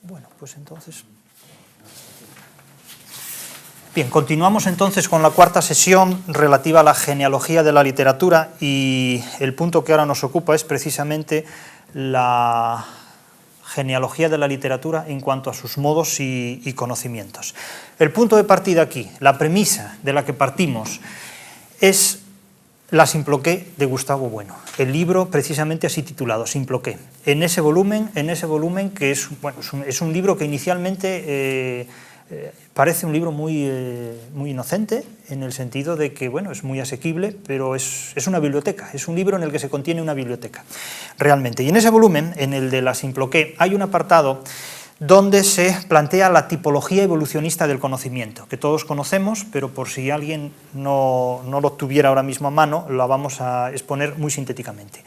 Bueno, pues entonces... Bien, continuamos entonces con la cuarta sesión relativa a la genealogía de la literatura y el punto que ahora nos ocupa es precisamente la genealogía de la literatura en cuanto a sus modos y conocimientos. El punto de partida aquí, la premisa de la que partimos, es La Simploqué de Gustavo Bueno, el libro precisamente así titulado, Simploqué. En ese volumen que es un libro que inicialmente parece un libro muy inocente, en el sentido de que es muy asequible, pero es una biblioteca, es un libro en el que se contiene una biblioteca, realmente. Y en ese volumen, en el de La Simploqué, hay un apartado donde se plantea la tipología evolucionista del conocimiento, que todos conocemos, pero por si alguien no lo tuviera ahora mismo a mano, la vamos a exponer muy sintéticamente.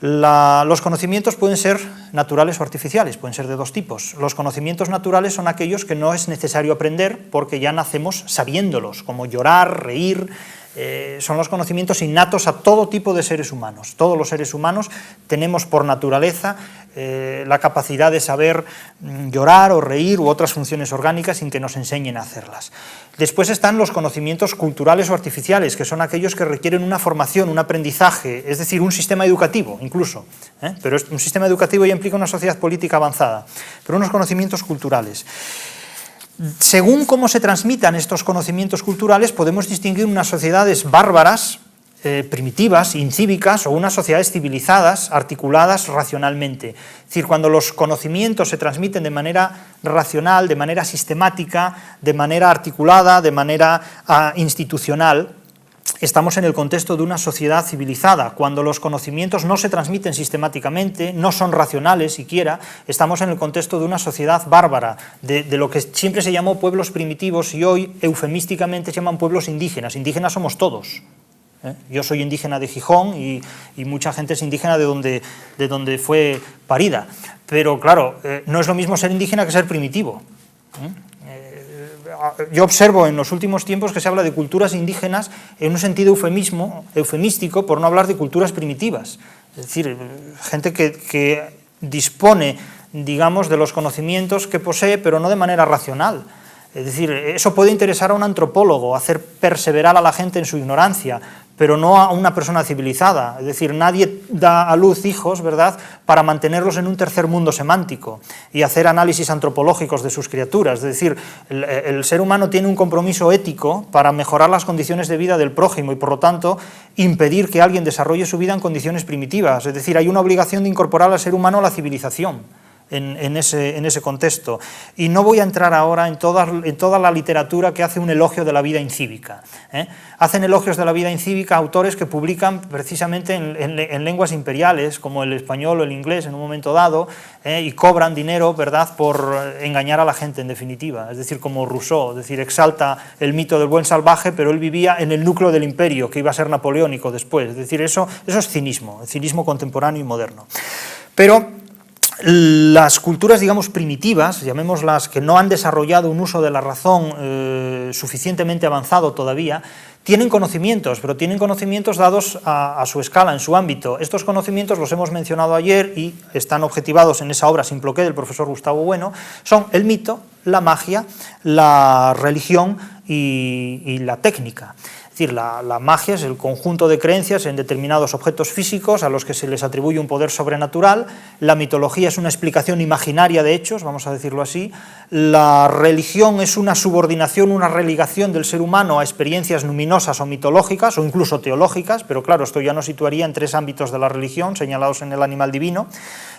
Los conocimientos pueden ser naturales o artificiales, pueden ser de dos tipos. Los conocimientos naturales son aquellos que no es necesario aprender porque ya nacemos sabiéndolos, como llorar, reír. Son los conocimientos innatos a todo tipo de seres humanos. Todos los seres humanos tenemos por naturaleza la capacidad de saber llorar o reír u otras funciones orgánicas sin que nos enseñen a hacerlas. Después están los conocimientos culturales o artificiales, que son aquellos que requieren una formación, un aprendizaje, es decir, un sistema educativo incluso, pero un sistema educativo ya implica una sociedad política avanzada, pero unos conocimientos culturales. Según cómo se transmitan estos conocimientos culturales, podemos distinguir unas sociedades bárbaras, primitivas, incívicas, o unas sociedades civilizadas, articuladas racionalmente. Es decir, cuando los conocimientos se transmiten de manera racional, de manera sistemática, de manera articulada, de manera institucional, estamos en el contexto de una sociedad civilizada. Cuando los conocimientos no se transmiten sistemáticamente, no son racionales siquiera, estamos en el contexto de una sociedad bárbara, de lo que siempre se llamó pueblos primitivos y hoy eufemísticamente se llaman pueblos indígenas. Indígenas somos todos. Yo soy indígena de Gijón y mucha gente es indígena de donde fue parida. Pero claro, no es lo mismo ser indígena que ser primitivo. Yo observo en los últimos tiempos que se habla de culturas indígenas en un sentido eufemístico, por no hablar de culturas primitivas. Es decir, gente que dispone, digamos, de los conocimientos que posee, pero no de manera racional. Es decir, eso puede interesar a un antropólogo, hacer perseverar a la gente en su ignorancia, pero no a una persona civilizada. Es decir, nadie da a luz hijos, ¿verdad?, para mantenerlos en un tercer mundo semántico y hacer análisis antropológicos de sus criaturas. Es decir, el ser humano tiene un compromiso ético para mejorar las condiciones de vida del prójimo y, por lo tanto, impedir que alguien desarrolle su vida en condiciones primitivas. Es decir, hay una obligación de incorporar al ser humano a la civilización. En ese contexto. Y no voy a entrar ahora en toda la literatura que hace un elogio de la vida incívica. Hacen elogios de la vida incívica autores que publican precisamente en lenguas imperiales, como el español o el inglés en un momento dado, y cobran dinero, ¿verdad?, por engañar a la gente, en definitiva. Es decir, como Rousseau, es decir, exalta el mito del buen salvaje, pero él vivía en el núcleo del imperio, que iba a ser napoleónico después. Es decir, eso es cinismo, el cinismo contemporáneo y moderno. Pero las culturas, digamos, primitivas, llamémoslas, que no han desarrollado un uso de la razón suficientemente avanzado todavía, tienen conocimientos, pero tienen conocimientos dados a su escala, en su ámbito. Estos conocimientos los hemos mencionado ayer y están objetivados en esa obra Simploqué del profesor Gustavo Bueno, son el mito, la magia, la religión y la técnica. Es decir, la magia es el conjunto de creencias en determinados objetos físicos a los que se les atribuye un poder sobrenatural. La mitología es una explicación imaginaria de hechos, vamos a decirlo así. La religión es una subordinación, una relegación del ser humano a experiencias luminosas o mitológicas o incluso teológicas, pero claro, esto ya nos situaría en tres ámbitos de la religión señalados en el animal divino.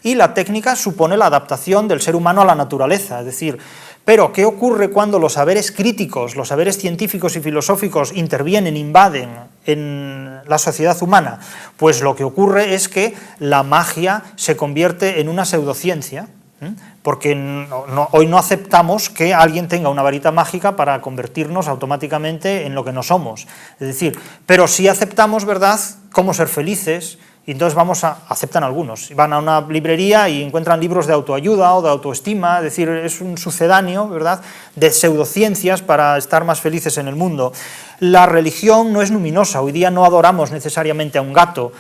Y la técnica supone la adaptación del ser humano a la naturaleza, es decir, pero ¿qué ocurre cuando los saberes críticos, los saberes científicos y filosóficos intervienen, invaden en la sociedad humana? Pues lo que ocurre es que la magia se convierte en una pseudociencia, porque hoy no aceptamos que alguien tenga una varita mágica para convertirnos automáticamente en lo que no somos. Es decir, pero sí aceptamos, ¿verdad?, cómo ser felices. Y entonces aceptan algunos, van a una librería y encuentran libros de autoayuda o de autoestima, es decir, es un sucedáneo, ¿verdad?, de pseudociencias para estar más felices en el mundo. La religión no es luminosa, hoy día no adoramos necesariamente a un gato,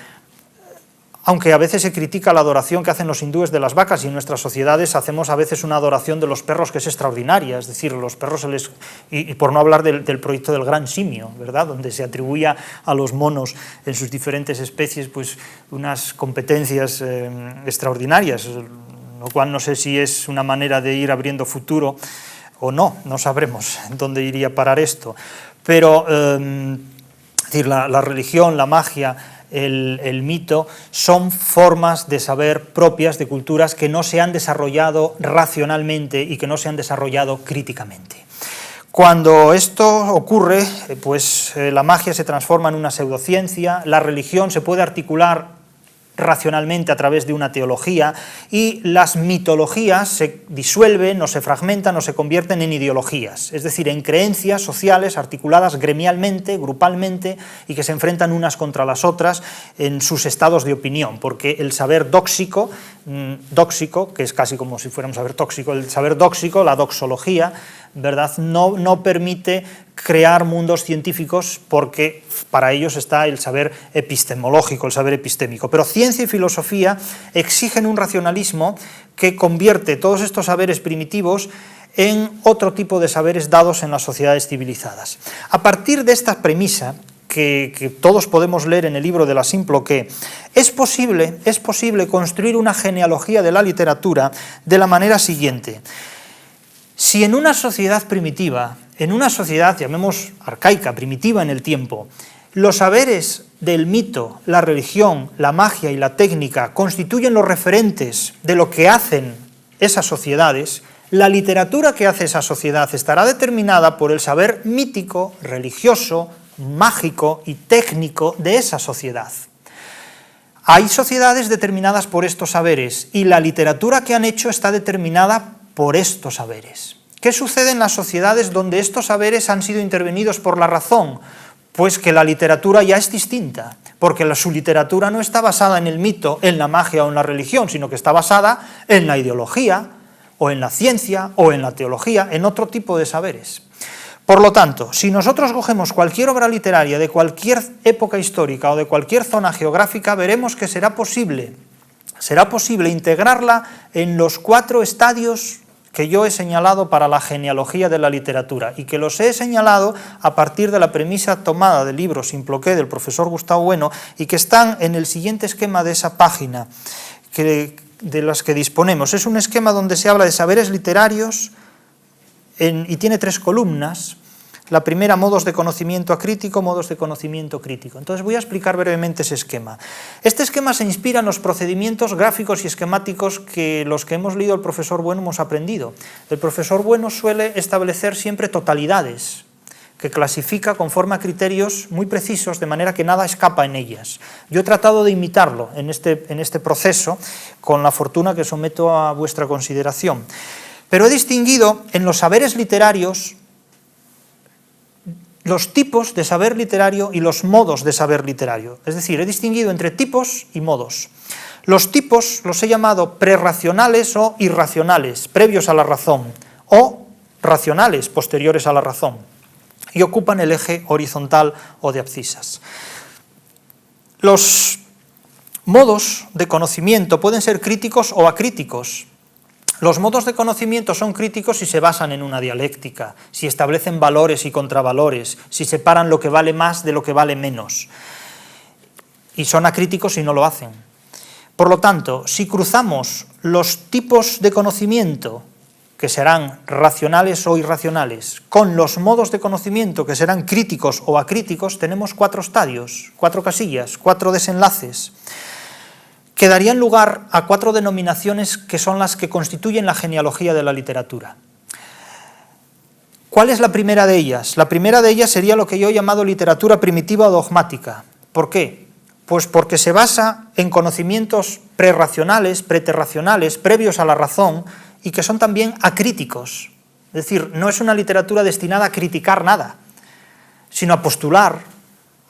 aunque a veces se critica la adoración que hacen los hindúes de las vacas, y en nuestras sociedades hacemos a veces una adoración de los perros que es extraordinaria, es decir, los perros se les... Y por no hablar del proyecto del gran simio, ¿verdad?, donde se atribuía a los monos en sus diferentes especies pues unas competencias extraordinarias, lo cual no sé si es una manera de ir abriendo futuro o no, no sabremos dónde iría a parar esto, pero es decir, la religión, la magia, el mito son formas de saber propias de culturas que no se han desarrollado racionalmente y que no se han desarrollado críticamente. Cuando esto ocurre, pues la magia se transforma en una pseudociencia, la religión se puede articular racionalmente a través de una teología, y las mitologías se disuelven o se fragmentan o se convierten en ideologías, es decir, en creencias sociales articuladas gremialmente, grupalmente, y que se enfrentan unas contra las otras en sus estados de opinión, porque el saber dóxico, que es casi como si fuera un saber tóxico, el saber dóxico, la doxología, ¿verdad?, no permite crear mundos científicos, porque para ellos está el saber epistemológico, el saber epistémico. Pero ciencia y filosofía exigen un racionalismo que convierte todos estos saberes primitivos en otro tipo de saberes dados en las sociedades civilizadas. A partir de esta premisa, que todos podemos leer en el libro de la Simploqué, es posible construir una genealogía de la literatura de la manera siguiente. Si en una sociedad primitiva, en una sociedad, llamemos arcaica, primitiva en el tiempo, los saberes del mito, la religión, la magia y la técnica constituyen los referentes de lo que hacen esas sociedades, la literatura que hace esa sociedad estará determinada por el saber mítico, religioso, mágico y técnico de esa sociedad. Hay sociedades determinadas por estos saberes, y la literatura que han hecho está determinada por estos saberes. ¿Qué sucede en las sociedades donde estos saberes han sido intervenidos por la razón? Pues que la literatura ya es distinta, porque su literatura no está basada en el mito, en la magia o en la religión, sino que está basada en la ideología, o en la ciencia, o en la teología, en otro tipo de saberes. Por lo tanto, si nosotros cogemos cualquier obra literaria de cualquier época histórica o de cualquier zona geográfica, veremos que será posible integrarla en los 4 estadios que yo he señalado para la genealogía de la literatura, y que los he señalado a partir de la premisa tomada del libro Simploqué del profesor Gustavo Bueno, y que están en el siguiente esquema de esa página de las que disponemos. Es un esquema donde se habla de saberes literarios y tiene 3 columnas. La primera, modos de conocimiento acrítico, modos de conocimiento crítico. Entonces voy a explicar brevemente ese esquema. Este esquema se inspira en los procedimientos gráficos y esquemáticos que los que hemos leído el profesor Bueno hemos aprendido. El profesor Bueno suele establecer siempre totalidades, que clasifica conforme a criterios muy precisos, de manera que nada escapa en ellas. Yo he tratado de imitarlo en este proceso, con la fortuna que someto a vuestra consideración. Pero he distinguido en los saberes literarios los tipos de saber literario y los modos de saber literario. Es decir, he distinguido entre tipos y modos. Los tipos los he llamado prerracionales o irracionales, previos a la razón, o racionales, posteriores a la razón, y ocupan el eje horizontal o de abscisas. Los modos de conocimiento pueden ser críticos o acríticos. Los modos de conocimiento son críticos si se basan en una dialéctica, si establecen valores y contravalores, si separan lo que vale más de lo que vale menos. Y son acríticos si no lo hacen. Por lo tanto, si cruzamos los tipos de conocimiento, que serán racionales o irracionales, con los modos de conocimiento, que serán críticos o acríticos, tenemos 4 estadios, 4 casillas, 4 desenlaces, que darían lugar a 4 denominaciones que son las que constituyen la genealogía de la literatura. ¿Cuál es la primera de ellas? La primera de ellas sería lo que yo he llamado literatura primitiva o dogmática. ¿Por qué? Pues porque se basa en conocimientos prerracionales, preterracionales, previos a la razón, y que son también acríticos. Es decir, no es una literatura destinada a criticar nada, sino a postular,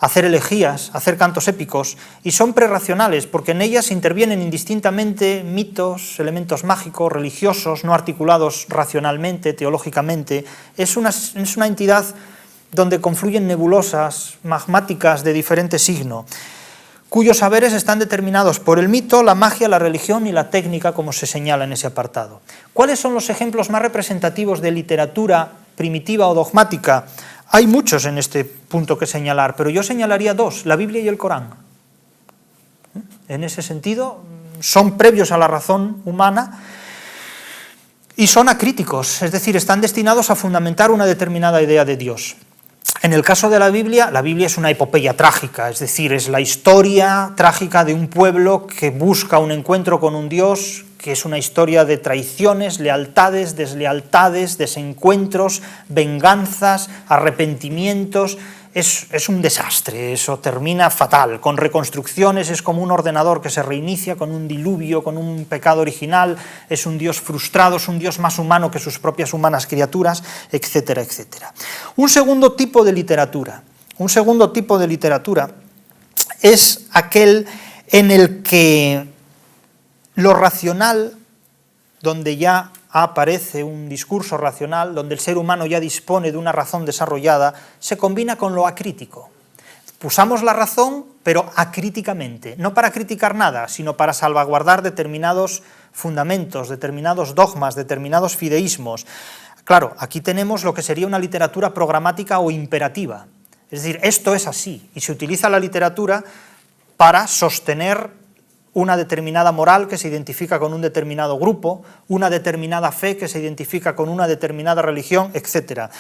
hacer elegías, hacer cantos épicos, y son prerracionales porque en ellas intervienen indistintamente mitos, elementos mágicos, religiosos, no articulados racionalmente, teológicamente. Es una entidad donde confluyen nebulosas magmáticas de diferente signo. cuyos saberes están determinados por el mito, la magia, la religión y la técnica, como se señala en ese apartado. ¿Cuáles son los ejemplos más representativos de literatura primitiva o dogmática? Hay muchos en este punto que señalar, pero yo señalaría dos, la Biblia y el Corán. En ese sentido, son previos a la razón humana y son acríticos, es decir, están destinados a fundamentar una determinada idea de Dios. En el caso de la Biblia es una epopeya trágica, es decir, es la historia trágica de un pueblo que busca un encuentro con un Dios, que es una historia de traiciones, lealtades, deslealtades, desencuentros, venganzas, arrepentimientos. Es un desastre, eso termina fatal, con reconstrucciones, es como un ordenador que se reinicia con un diluvio, con un pecado original, es un Dios frustrado, es un Dios más humano que sus propias humanas criaturas, etcétera, etcétera. Un segundo tipo de literatura es aquel en el que lo racional, donde ya aparece un discurso racional, donde el ser humano ya dispone de una razón desarrollada, se combina con lo acrítico. Usamos la razón, pero acríticamente, no para criticar nada, sino para salvaguardar determinados fundamentos, determinados dogmas, determinados fideísmos. Claro, aquí tenemos lo que sería una literatura programática o imperativa. Es decir, esto es así, y se utiliza la literatura para sostener una determinada moral que se identifica con un determinado grupo, una determinada fe que se identifica con una determinada religión, etc.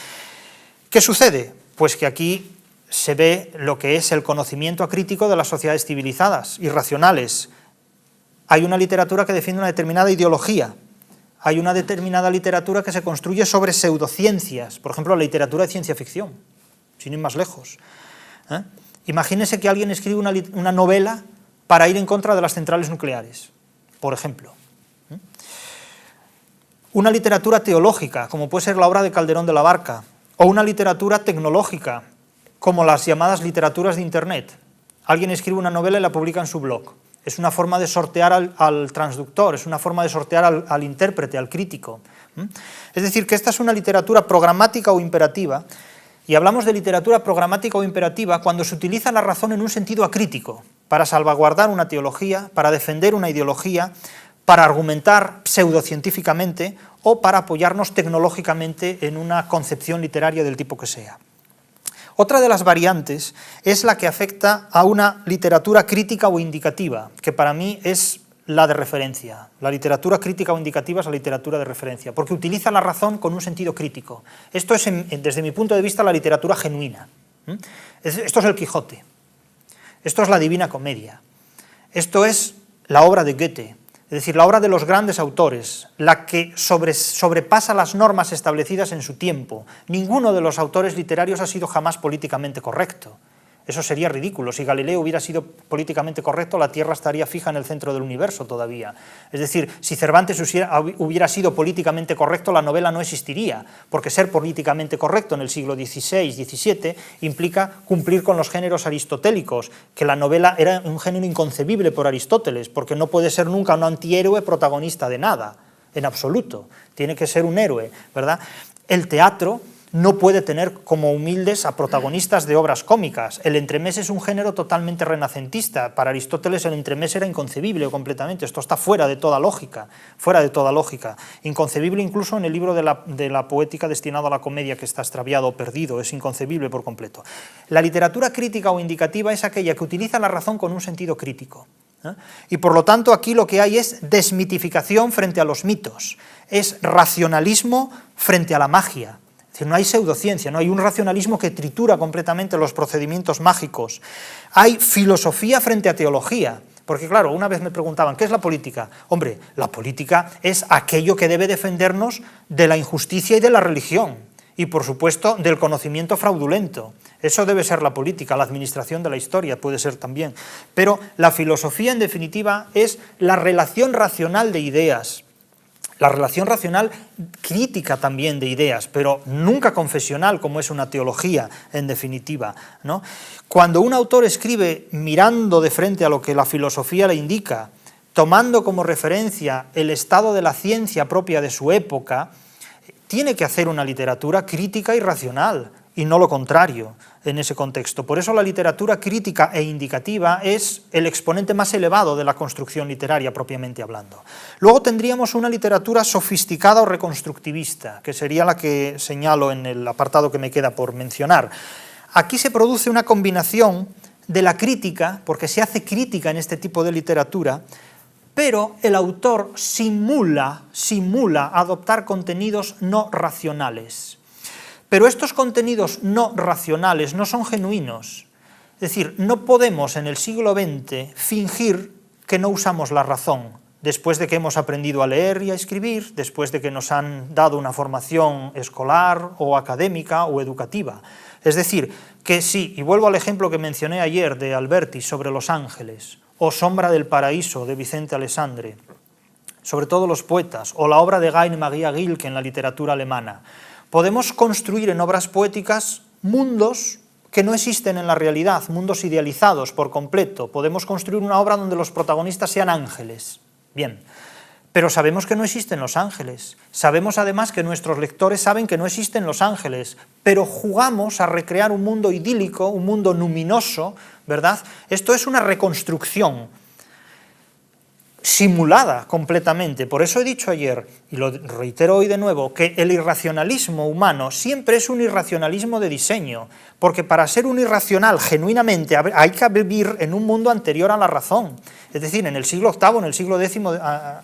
¿Qué sucede? Pues que aquí se ve lo que es el conocimiento acrítico de las sociedades civilizadas y racionales. Hay una literatura que defiende una determinada ideología, hay una determinada literatura que se construye sobre pseudociencias, por ejemplo, la literatura de ciencia ficción, sin ir más lejos. Imagínese que alguien escribe una novela para ir en contra de las centrales nucleares, por ejemplo. Una literatura teológica, como puede ser la obra de Calderón de la Barca, o una literatura tecnológica, como las llamadas literaturas de Internet. Alguien escribe una novela y la publica en su blog. Es una forma de sortear al transductor, es una forma de sortear al intérprete, al crítico. Es decir, que esta es una literatura programática o imperativa, y hablamos de literatura programática o imperativa cuando se utiliza la razón en un sentido acrítico, para salvaguardar una teología, para defender una ideología, para argumentar pseudocientíficamente o para apoyarnos tecnológicamente en una concepción literaria del tipo que sea. Otra de las variantes es la que afecta a una literatura crítica o indicativa, que para mí es la de referencia. La literatura crítica o indicativa es la literatura de referencia, porque utiliza la razón con un sentido crítico. Esto es, desde mi punto de vista, la literatura genuina. Esto es el Quijote. Esto es la Divina Comedia. Esto es la obra de Goethe, es decir, la obra de los grandes autores, la que sobrepasa las normas establecidas en su tiempo. Ninguno de los autores literarios ha sido jamás políticamente correcto. Eso sería ridículo. Si Galileo hubiera sido políticamente correcto, la Tierra estaría fija en el centro del universo todavía. Es decir, si Cervantes hubiera sido políticamente correcto, la novela no existiría, porque ser políticamente correcto en el siglo XVI, XVII, implica cumplir con los géneros aristotélicos, que la novela era un género inconcebible por Aristóteles, porque no puede ser nunca un antihéroe protagonista de nada, en absoluto. Tiene que ser un héroe, ¿verdad? El teatro no puede tener como humildes a protagonistas de obras cómicas. El entremés es un género totalmente renacentista. Para Aristóteles el entremés era inconcebible completamente. Esto está fuera de toda lógica, Inconcebible incluso en el libro de la poética destinado a la comedia, que está extraviado o perdido, es inconcebible por completo. La literatura crítica o indicativa es aquella que utiliza la razón con un sentido crítico. Y por lo tanto aquí lo que hay es desmitificación frente a los mitos, es racionalismo frente a la magia. Es decir, no hay pseudociencia, no hay un racionalismo que tritura completamente los procedimientos mágicos. Hay filosofía frente a teología, porque claro, una vez me preguntaban, ¿qué es la política? Hombre, la política es aquello que debe defendernos de la injusticia y de la religión, y por supuesto del conocimiento fraudulento. Eso debe ser la política, la administración de la historia puede ser también. Pero la filosofía, en definitiva, es la relación racional de ideas, la relación racional crítica también de ideas, pero nunca confesional, como es una teología, en definitiva, ¿no? Cuando un autor escribe mirando de frente a lo que la filosofía le indica, tomando como referencia el estado de la ciencia propia de su época, tiene que hacer una literatura crítica y racional, y no lo contrario en ese contexto. Por eso la literatura crítica e indicativa es el exponente más elevado de la construcción literaria propiamente hablando. Luego tendríamos una literatura sofisticada o reconstructivista, que sería la que señalo en el apartado que me queda por mencionar. Aquí se produce una combinación de la crítica, porque se hace crítica en este tipo de literatura, pero el autor simula adoptar contenidos no racionales. Pero estos contenidos no racionales no son genuinos. Es decir, no podemos en el siglo XX fingir que no usamos la razón, después de que hemos aprendido a leer y a escribir, después de que nos han dado una formación escolar o académica o educativa. Es decir, que sí, y vuelvo al ejemplo que mencioné ayer de Alberti sobre Los Ángeles, o Sombra del Paraíso de Vicente Alessandre, sobre todo los poetas, o la obra de Gain Maria Gilke en la literatura alemana. Podemos construir en obras poéticas mundos que no existen en la realidad, mundos idealizados por completo. Podemos construir una obra donde los protagonistas sean ángeles. Bien, pero sabemos que no existen los ángeles. Sabemos además que nuestros lectores saben que no existen los ángeles, pero jugamos a recrear un mundo idílico, un mundo luminoso, ¿verdad? Esto es una reconstrucción simulada completamente. Por eso he dicho ayer, y lo reitero hoy de nuevo, que el irracionalismo humano siempre es un irracionalismo de diseño, porque para ser un irracional genuinamente hay que vivir en un mundo anterior a la razón, es decir, en el siglo VIII, en el siglo X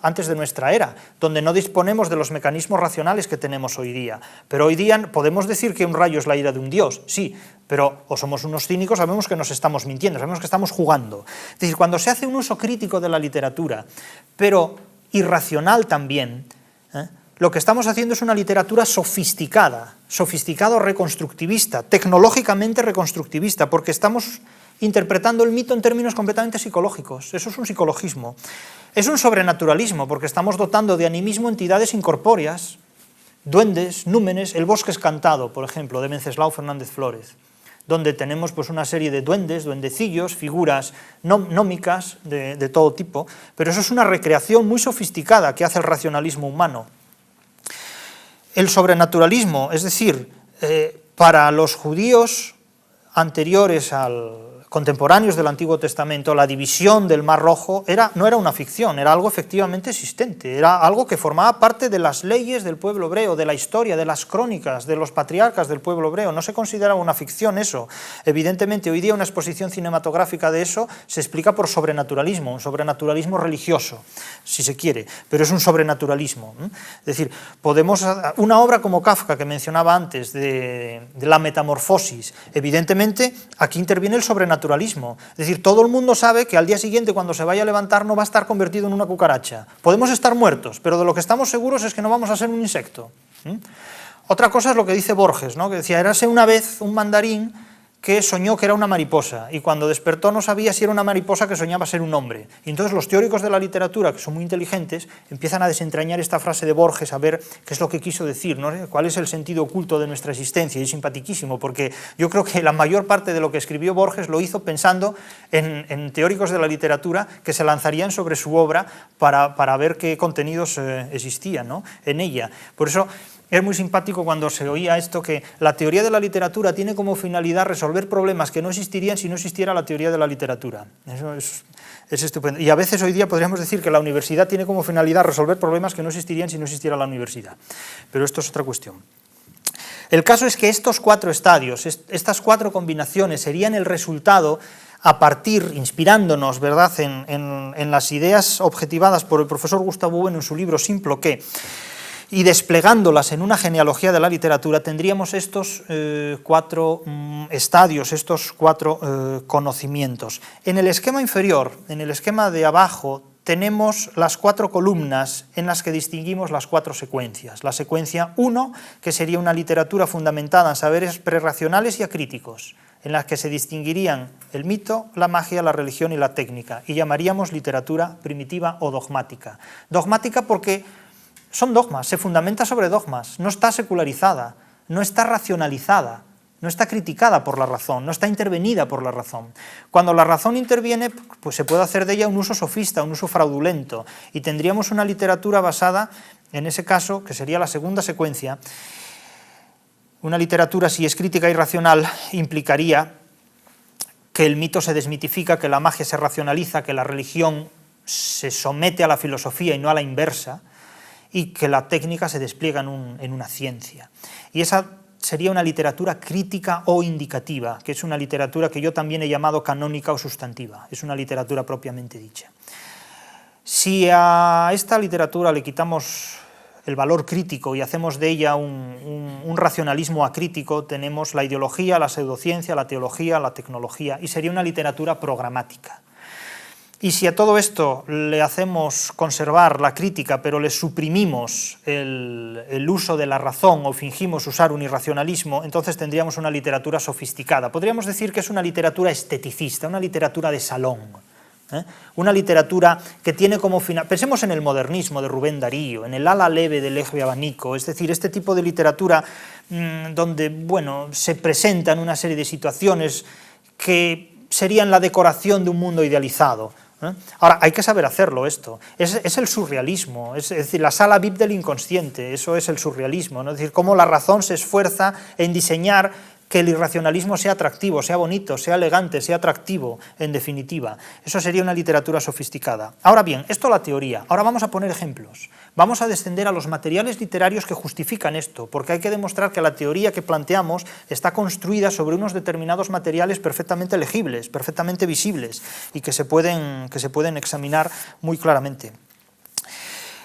antes de nuestra era, donde no disponemos de los mecanismos racionales que tenemos hoy día. Pero hoy día podemos decir que un rayo es la ira de un dios, sí, pero o somos unos cínicos, sabemos que nos estamos mintiendo, sabemos que estamos jugando. Es decir, cuando se hace un uso crítico de la literatura, pero irracional también, lo que estamos haciendo es una literatura sofisticada, sofisticado reconstructivista, tecnológicamente reconstructivista, porque estamos interpretando el mito en términos completamente psicológicos. Eso es un psicologismo. Es un sobrenaturalismo, porque estamos dotando de animismo entidades incorpóreas, duendes, númenes, El bosque encantado, por ejemplo, de Wenceslao Fernández Flórez, donde tenemos pues, una serie de duendes, duendecillos, figuras nómicas de todo tipo, pero eso es una recreación muy sofisticada que hace el racionalismo humano. El sobrenaturalismo, es decir, para los judíos anteriores contemporáneos del Antiguo Testamento, la división del Mar Rojo no era una ficción, era algo efectivamente existente, era algo que formaba parte de las leyes del pueblo hebreo, de la historia, de las crónicas, de los patriarcas del pueblo hebreo. No se consideraba una ficción eso. Evidentemente, hoy día una exposición cinematográfica de eso se explica por sobrenaturalismo, un sobrenaturalismo religioso, si se quiere, pero es un sobrenaturalismo. Es decir, una obra como Kafka, que mencionaba antes, de la metamorfosis, evidentemente aquí interviene el sobrenaturalismo. Es decir, todo el mundo sabe que al día siguiente, cuando se vaya a levantar, no va a estar convertido en una cucaracha. Podemos estar muertos, pero de lo que estamos seguros es que no vamos a ser un insecto. Otra cosa es lo que dice Borges, ¿no? Que decía, érase una vez un mandarín que soñó que era una mariposa, y cuando despertó no sabía si era una mariposa que soñaba ser un hombre. Y entonces los teóricos de la literatura, que son muy inteligentes, empiezan a desentrañar esta frase de Borges, a ver qué es lo que quiso decir, ¿no? Cuál es el sentido oculto de nuestra existencia. Y es simpaticísimo, porque yo creo que la mayor parte de lo que escribió Borges lo hizo pensando en teóricos de la literatura que se lanzarían sobre su obra para ver qué contenidos existían, ¿no? En ella. Por eso es muy simpático cuando se oía esto, que la teoría de la literatura tiene como finalidad resolver problemas que no existirían si no existiera la teoría de la literatura. Eso es estupendo. Y a veces hoy día podríamos decir que la universidad tiene como finalidad resolver problemas que no existirían si no existiera la universidad. Pero esto es otra cuestión. El caso es que estos 4 estadios, estas 4 combinaciones serían el resultado a partir, inspirándonos, ¿verdad?, en las ideas objetivadas por el profesor Gustavo Bueno en su libro Simple qué, y desplegándolas en una genealogía de la literatura, tendríamos estos 4 estadios, estos 4 conocimientos. En el esquema inferior, en el esquema de abajo, tenemos las 4 columnas en las que distinguimos las 4 secuencias. La secuencia 1, que sería una literatura fundamentada en saberes prerracionales y acríticos, en las que se distinguirían el mito, la magia, la religión y la técnica, y llamaríamos literatura primitiva o dogmática. Dogmática porque son dogmas, se fundamenta sobre dogmas, no está secularizada, no está racionalizada, no está criticada por la razón, no está intervenida por la razón. Cuando la razón interviene, pues se puede hacer de ella un uso sofista, un uso fraudulento, y tendríamos una literatura basada, en ese caso, que sería la segunda secuencia, Una literatura, si es crítica y racional, implicaría que el mito se desmitifica, que la magia se racionaliza, que la religión se somete a la filosofía y no a la inversa, y que la técnica se despliega en una ciencia. Y esa sería una literatura crítica o indicativa, que es una literatura que yo también he llamado canónica o sustantiva, es una literatura propiamente dicha. Si a esta literatura le quitamos el valor crítico y hacemos de ella un racionalismo acrítico, tenemos la ideología, la pseudociencia, la teología, la tecnología, y sería una literatura programática. Y si a todo esto le hacemos conservar la crítica, pero le suprimimos el uso de la razón o fingimos usar un irracionalismo, entonces tendríamos una literatura sofisticada. Podríamos decir que es una literatura esteticista, una literatura de salón. Una literatura que tiene como final... Pensemos en el modernismo de Rubén Darío, en el ala leve del eje abanico, es decir, este tipo de literatura donde, bueno, se presentan una serie de situaciones que serían la decoración de un mundo idealizado. Ahora, hay que saber hacerlo esto, es el surrealismo, es decir, la sala VIP del inconsciente, eso es el surrealismo, ¿no? Es decir, cómo la razón se esfuerza en diseñar que el irracionalismo sea atractivo, sea bonito, sea elegante, sea atractivo, en definitiva. Eso sería una literatura sofisticada. Ahora bien, esto es la teoría. Ahora vamos a poner ejemplos. Vamos a descender a los materiales literarios que justifican esto, porque hay que demostrar que la teoría que planteamos está construida sobre unos determinados materiales perfectamente legibles, perfectamente visibles, y que se pueden examinar muy claramente.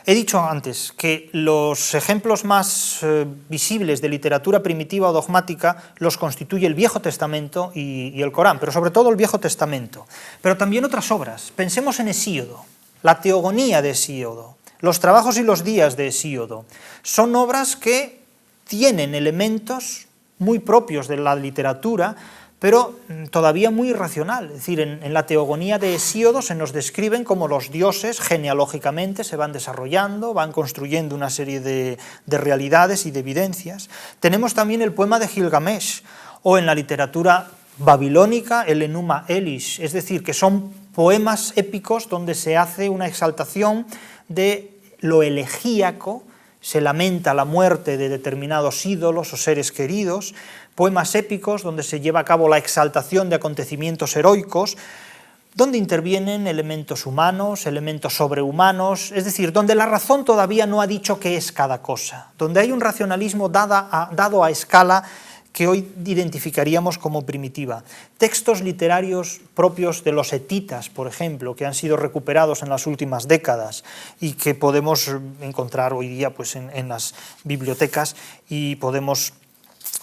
He dicho antes que los ejemplos más visibles de literatura primitiva o dogmática los constituye el Viejo Testamento y el Corán, pero sobre todo el Viejo Testamento. Pero también otras obras. Pensemos en Hesíodo, la Teogonía de Hesíodo, los Trabajos y los Días de Hesíodo. Son obras que tienen elementos muy propios de la literatura, pero todavía muy irracional. Es decir, en la Teogonía de Hesíodo se nos describen como los dioses genealógicamente se van desarrollando, van construyendo una serie de realidades y de evidencias. Tenemos también el poema de Gilgamesh, o en la literatura babilónica el Enuma Elish, es decir, que son poemas épicos donde se hace una exaltación de lo elegíaco, se lamenta la muerte de determinados ídolos o seres queridos, poemas épicos donde se lleva a cabo la exaltación de acontecimientos heroicos, donde intervienen elementos humanos, elementos sobrehumanos, es decir, donde la razón todavía no ha dicho qué es cada cosa, donde hay un racionalismo dado a escala que hoy identificaríamos como primitiva. Textos literarios propios de los hetitas, por ejemplo, que han sido recuperados en las últimas décadas y que podemos encontrar hoy día pues, en las bibliotecas y podemos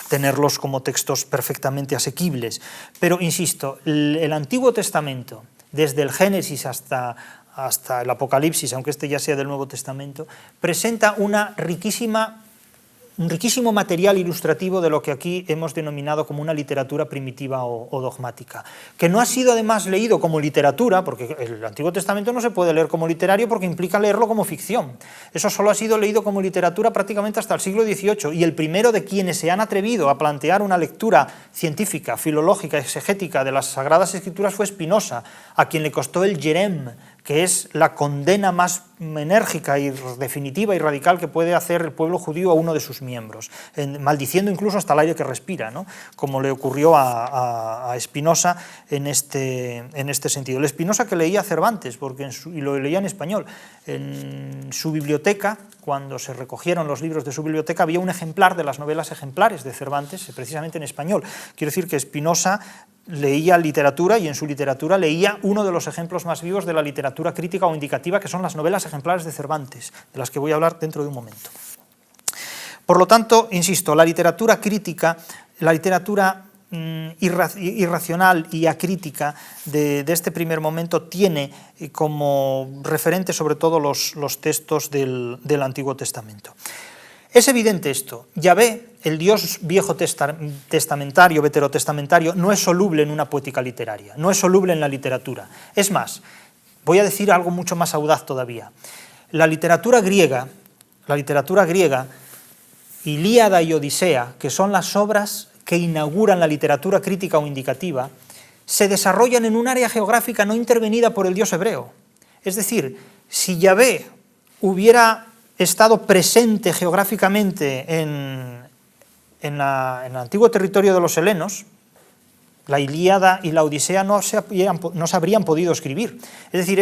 tenerlos como textos perfectamente asequibles. Pero, insisto, el Antiguo Testamento, desde el Génesis hasta el Apocalipsis, aunque este ya sea del Nuevo Testamento, presenta un riquísimo material ilustrativo de lo que aquí hemos denominado como una literatura primitiva o dogmática, que no ha sido además leído como literatura, porque el Antiguo Testamento no se puede leer como literario porque implica leerlo como ficción. Eso solo ha sido leído como literatura prácticamente hasta el siglo XVIII, y el primero de quienes se han atrevido a plantear una lectura científica, filológica, exegética de las Sagradas Escrituras fue Spinoza, a quien le costó el Yerem, que es la condena más enérgica y definitiva y radical que puede hacer el pueblo judío a uno de sus miembros, maldiciendo incluso hasta el aire que respira, ¿no? Como le ocurrió a Spinoza en este sentido. El Spinoza que leía Cervantes, y lo leía en español, en su biblioteca, cuando se recogieron los libros de su biblioteca, había un ejemplar de las novelas ejemplares de Cervantes, precisamente en español. Quiero decir que Spinoza leía literatura y en su literatura leía uno de los ejemplos más vivos de la literatura crítica o indicativa, que son las novelas ejemplares de Cervantes, de las que voy a hablar dentro de un momento. Por lo tanto, insisto, la literatura crítica, la literatura irracional y acrítica de este primer momento tiene como referente sobre todo los textos del Antiguo Testamento. Es evidente esto. Yahvé, el Dios viejo testamentario, veterotestamentario, no es soluble en una poética literaria, no es soluble en la literatura. Es más, voy a decir algo mucho más audaz todavía. La literatura griega, Ilíada y Odisea, que son las obras que inauguran la literatura crítica o indicativa, se desarrollan en un área geográfica no intervenida por el Dios hebreo. Es decir, si Yahvé hubiera estado presente geográficamente en en el antiguo territorio de los helenos, la Ilíada y la Odisea no se habrían podido escribir. Es decir,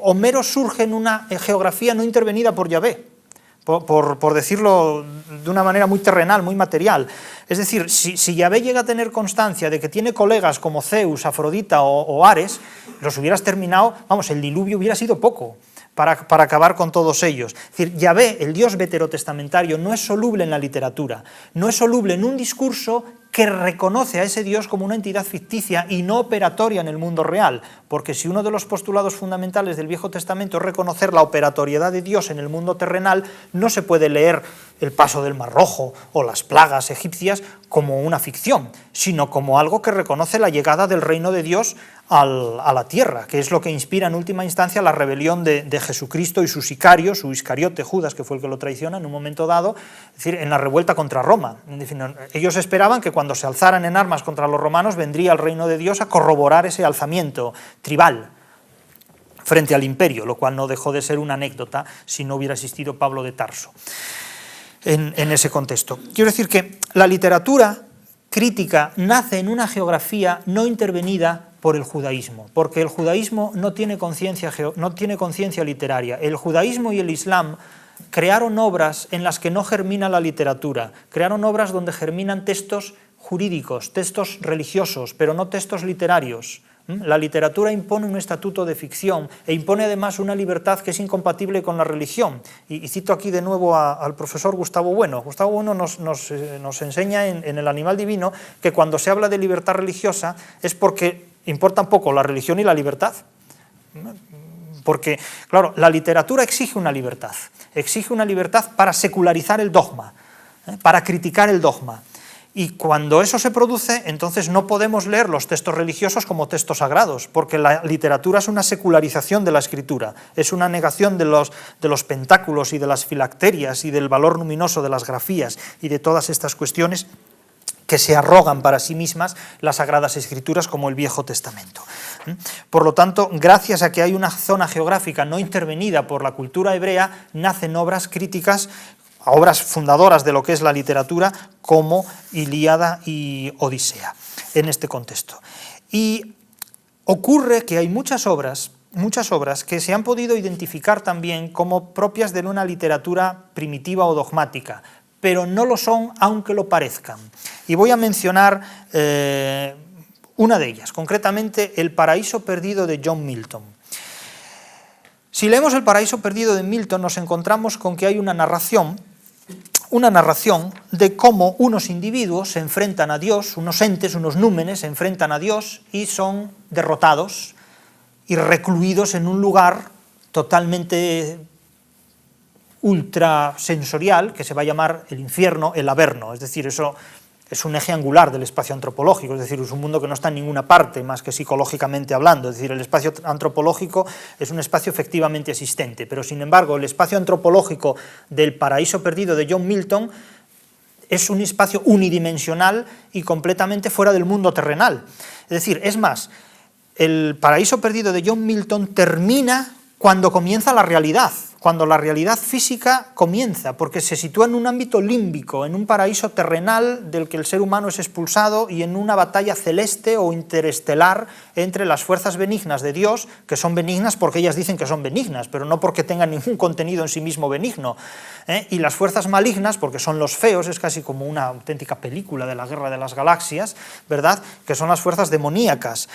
Homero surge en una geografía no intervenida por Yahvé, por decirlo de una manera muy terrenal, muy material. Es decir, si Yahvé llega a tener constancia de que tiene colegas como Zeus, Afrodita o Ares, los hubieras terminado, vamos, el diluvio hubiera sido poco para acabar con todos ellos. Es decir, Yahvé, el Dios veterotestamentario, no es soluble en la literatura, no es soluble en un discurso que reconoce a ese Dios como una entidad ficticia y no operatoria en el mundo real, porque si uno de los postulados fundamentales del Viejo Testamento es reconocer la operatoriedad de Dios en el mundo terrenal, no se puede leer el paso del Mar Rojo o las plagas egipcias como una ficción, sino como algo que reconoce la llegada del reino de Dios a la tierra, que es lo que inspira en última instancia la rebelión de Jesucristo y su sicario, su Iscariote, Judas, que fue el que lo traiciona en un momento dado, es decir, en la revuelta contra Roma. Ellos esperaban que cuando se alzaran en armas contra los romanos vendría el reino de Dios a corroborar ese alzamiento tribal frente al imperio, lo cual no dejó de ser una anécdota si no hubiera existido Pablo de Tarso en ese contexto. Quiero decir que la literatura crítica nace en una geografía no intervenida por el judaísmo, porque el judaísmo no tiene conciencia literaria. El judaísmo y el islam crearon obras en las que no germina la literatura, crearon obras donde germinan textos jurídicos, textos religiosos, pero no textos literarios. La literatura impone un estatuto de ficción e impone además una libertad que es incompatible con la religión. Y cito aquí de nuevo al profesor Gustavo Bueno. Gustavo Bueno nos enseña en El animal divino que cuando se habla de libertad religiosa es porque importan poco la religión y la libertad. Porque, claro, la literatura exige una libertad para secularizar el dogma, para criticar el dogma. Y cuando eso se produce, entonces no podemos leer los textos religiosos como textos sagrados, porque la literatura es una secularización de la escritura, es una negación de los pentáculos y de las filacterias y del valor luminoso de las grafías y de todas estas cuestiones que se arrogan para sí mismas las Sagradas Escrituras como el Viejo Testamento. Por lo tanto, gracias a que hay una zona geográfica no intervenida por la cultura hebrea, nacen obras críticas, obras fundadoras de lo que es la literatura, como Ilíada y Odisea, en este contexto. Y ocurre que hay muchas obras que se han podido identificar también como propias de una literatura primitiva o dogmática, pero no lo son aunque lo parezcan. Y voy a mencionar una de ellas, concretamente El paraíso perdido de John Milton. Si leemos El paraíso perdido de Milton, nos encontramos con que hay una narración de cómo unos individuos se enfrentan a Dios, unos entes, unos númenes se enfrentan a Dios y son derrotados y recluidos en un lugar totalmente ultrasensorial que se va a llamar el infierno, el Averno. Es decir, eso es un eje angular del espacio antropológico, es decir, es un mundo que no está en ninguna parte más que psicológicamente hablando. Es decir, el espacio antropológico es un espacio efectivamente existente, pero sin embargo el espacio antropológico del paraíso perdido de John Milton es un espacio unidimensional y completamente fuera del mundo terrenal. Es decir, es más, el paraíso perdido de John Milton termina cuando comienza la realidad, cuando la realidad física comienza, porque se sitúa en un ámbito límbico, en un paraíso terrenal del que el ser humano es expulsado y en una batalla celeste o interestelar entre las fuerzas benignas de Dios, que son benignas porque ellas dicen que son benignas, pero no porque tengan ningún contenido en sí mismo benigno, y las fuerzas malignas, porque son los feos, es casi como una auténtica película de la Guerra de las Galaxias, ¿verdad?, que son las fuerzas demoníacas.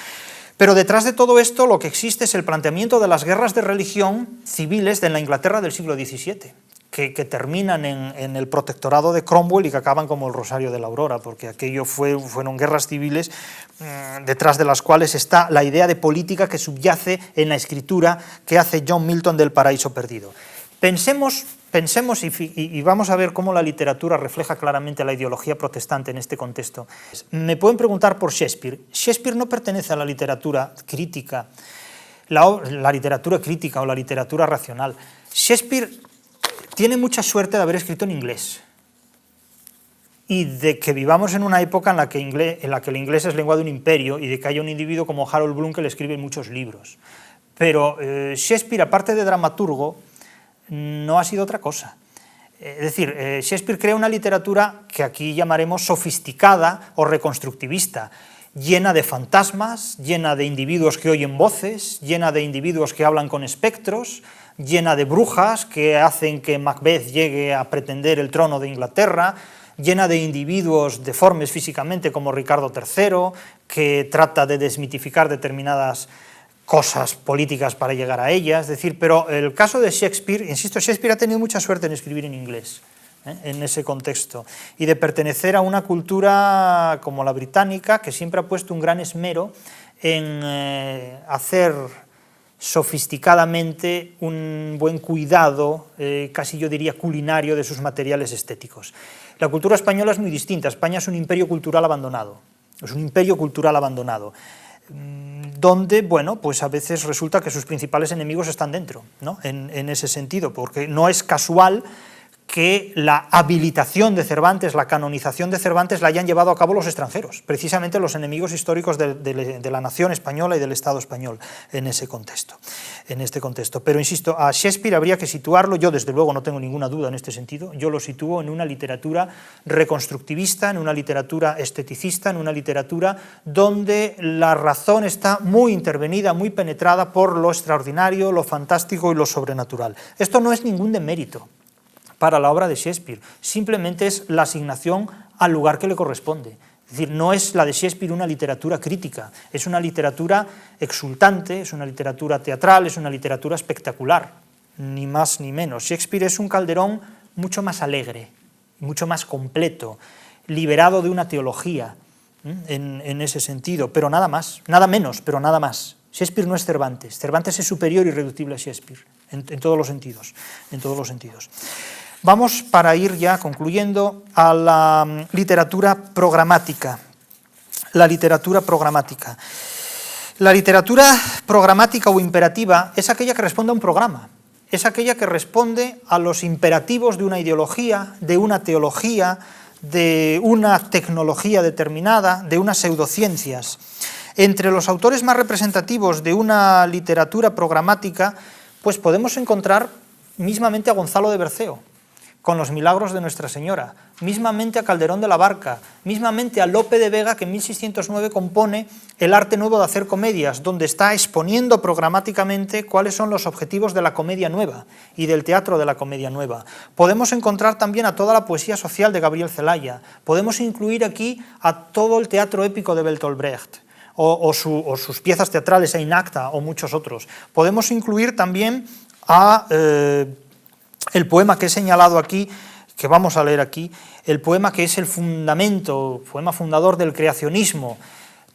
Pero detrás de todo esto lo que existe es el planteamiento de las guerras de religión civiles de la Inglaterra del siglo XVII, que terminan en el protectorado de Cromwell y que acaban como el Rosario de la Aurora, porque aquello fueron guerras civiles detrás de las cuales está la idea de política que subyace en la escritura que hace John Milton del Paraíso Perdido. Pensemos y vamos a ver cómo la literatura refleja claramente la ideología protestante en este contexto. Me pueden preguntar por Shakespeare. Shakespeare no pertenece a la literatura crítica, la literatura crítica o la literatura racional. Shakespeare tiene mucha suerte de haber escrito en inglés y de que vivamos en una época en la que el inglés es lengua de un imperio y de que haya un individuo como Harold Bloom que le escribe muchos libros. Pero Shakespeare, aparte de dramaturgo, no ha sido otra cosa. Es decir, Shakespeare crea una literatura que aquí llamaremos sofisticada o reconstructivista, llena de fantasmas, llena de individuos que oyen voces, llena de individuos que hablan con espectros, llena de brujas que hacen que Macbeth llegue a pretender el trono de Inglaterra, llena de individuos deformes físicamente como Ricardo III, que trata de desmitificar determinadas cosas políticas para llegar a ellas. Es decir, pero el caso de Shakespeare, insisto, Shakespeare ha tenido mucha suerte en escribir en inglés, en ese contexto, y de pertenecer a una cultura como la británica, que siempre ha puesto un gran esmero en hacer sofisticadamente un buen cuidado, casi yo diría culinario, de sus materiales estéticos. La cultura española es muy distinta. España es un imperio cultural abandonado, donde, bueno, pues a veces resulta que sus principales enemigos están dentro, ¿no? En ese sentido, porque no es casual que la habilitación de Cervantes, la canonización de Cervantes, la hayan llevado a cabo los extranjeros, precisamente los enemigos históricos de la nación española y del Estado español en este contexto. Pero insisto, a Shakespeare habría que situarlo, yo desde luego no tengo ninguna duda en este sentido, yo lo sitúo en una literatura reconstructivista, en una literatura esteticista, en una literatura donde la razón está muy intervenida, muy penetrada por lo extraordinario, lo fantástico y lo sobrenatural. Esto no es ningún demérito para la obra de Shakespeare, simplemente es la asignación al lugar que le corresponde. Es decir, no es la de Shakespeare una literatura crítica, es una literatura exultante, es una literatura teatral, es una literatura espectacular, ni más ni menos. Shakespeare es un Calderón mucho más alegre, mucho más completo, liberado de una teología, en ese sentido, pero nada más, nada menos, pero nada más. Shakespeare no es Cervantes, Cervantes es superior y irreductible a Shakespeare, en todos los sentidos, Vamos, para ir ya concluyendo, a la literatura programática. La literatura programática. La literatura programática o imperativa es aquella que responde a un programa, es aquella que responde a los imperativos de una ideología, de una teología, de una tecnología determinada, de unas pseudociencias. Entre los autores más representativos de una literatura programática, pues podemos encontrar mismamente a Gonzalo de Berceo, con los milagros de Nuestra Señora, mismamente a Calderón de la Barca, mismamente a Lope de Vega, que en 1609 compone El arte nuevo de hacer comedias, donde está exponiendo programáticamente cuáles son los objetivos de la comedia nueva y del teatro de la comedia nueva. Podemos encontrar también a toda la poesía social de Gabriel Celaya, podemos incluir aquí a todo el teatro épico de Bertolt Brecht, o sus piezas teatrales, a Inacta, o muchos otros. Podemos incluir también a el poema que he señalado aquí, que vamos a leer aquí, el poema que es el fundamento, poema fundador del creacionismo.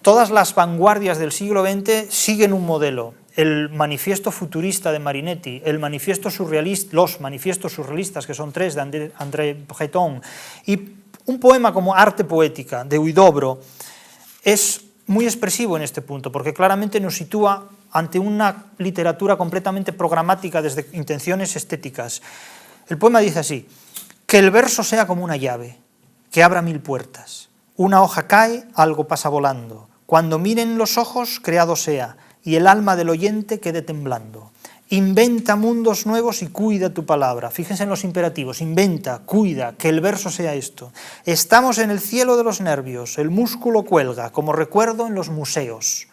Todas las vanguardias del siglo XX siguen un modelo, el manifiesto futurista de Marinetti, el manifiesto surrealista, los manifiestos surrealistas, que son 3 de André Breton, y un poema como Arte Poética de Huidobro es muy expresivo en este punto, porque claramente nos sitúa ante una literatura completamente programática desde intenciones estéticas. El poema dice así: que el verso sea como una llave, que abra 1000 puertas. Una hoja cae, algo pasa volando. Cuando miren los ojos, creado sea, y el alma del oyente quede temblando. Inventa mundos nuevos y cuida tu palabra. Fíjense en los imperativos, inventa, cuida, que el verso sea esto. Estamos en el cielo de los nervios, el músculo cuelga, como recuerdo en los museos.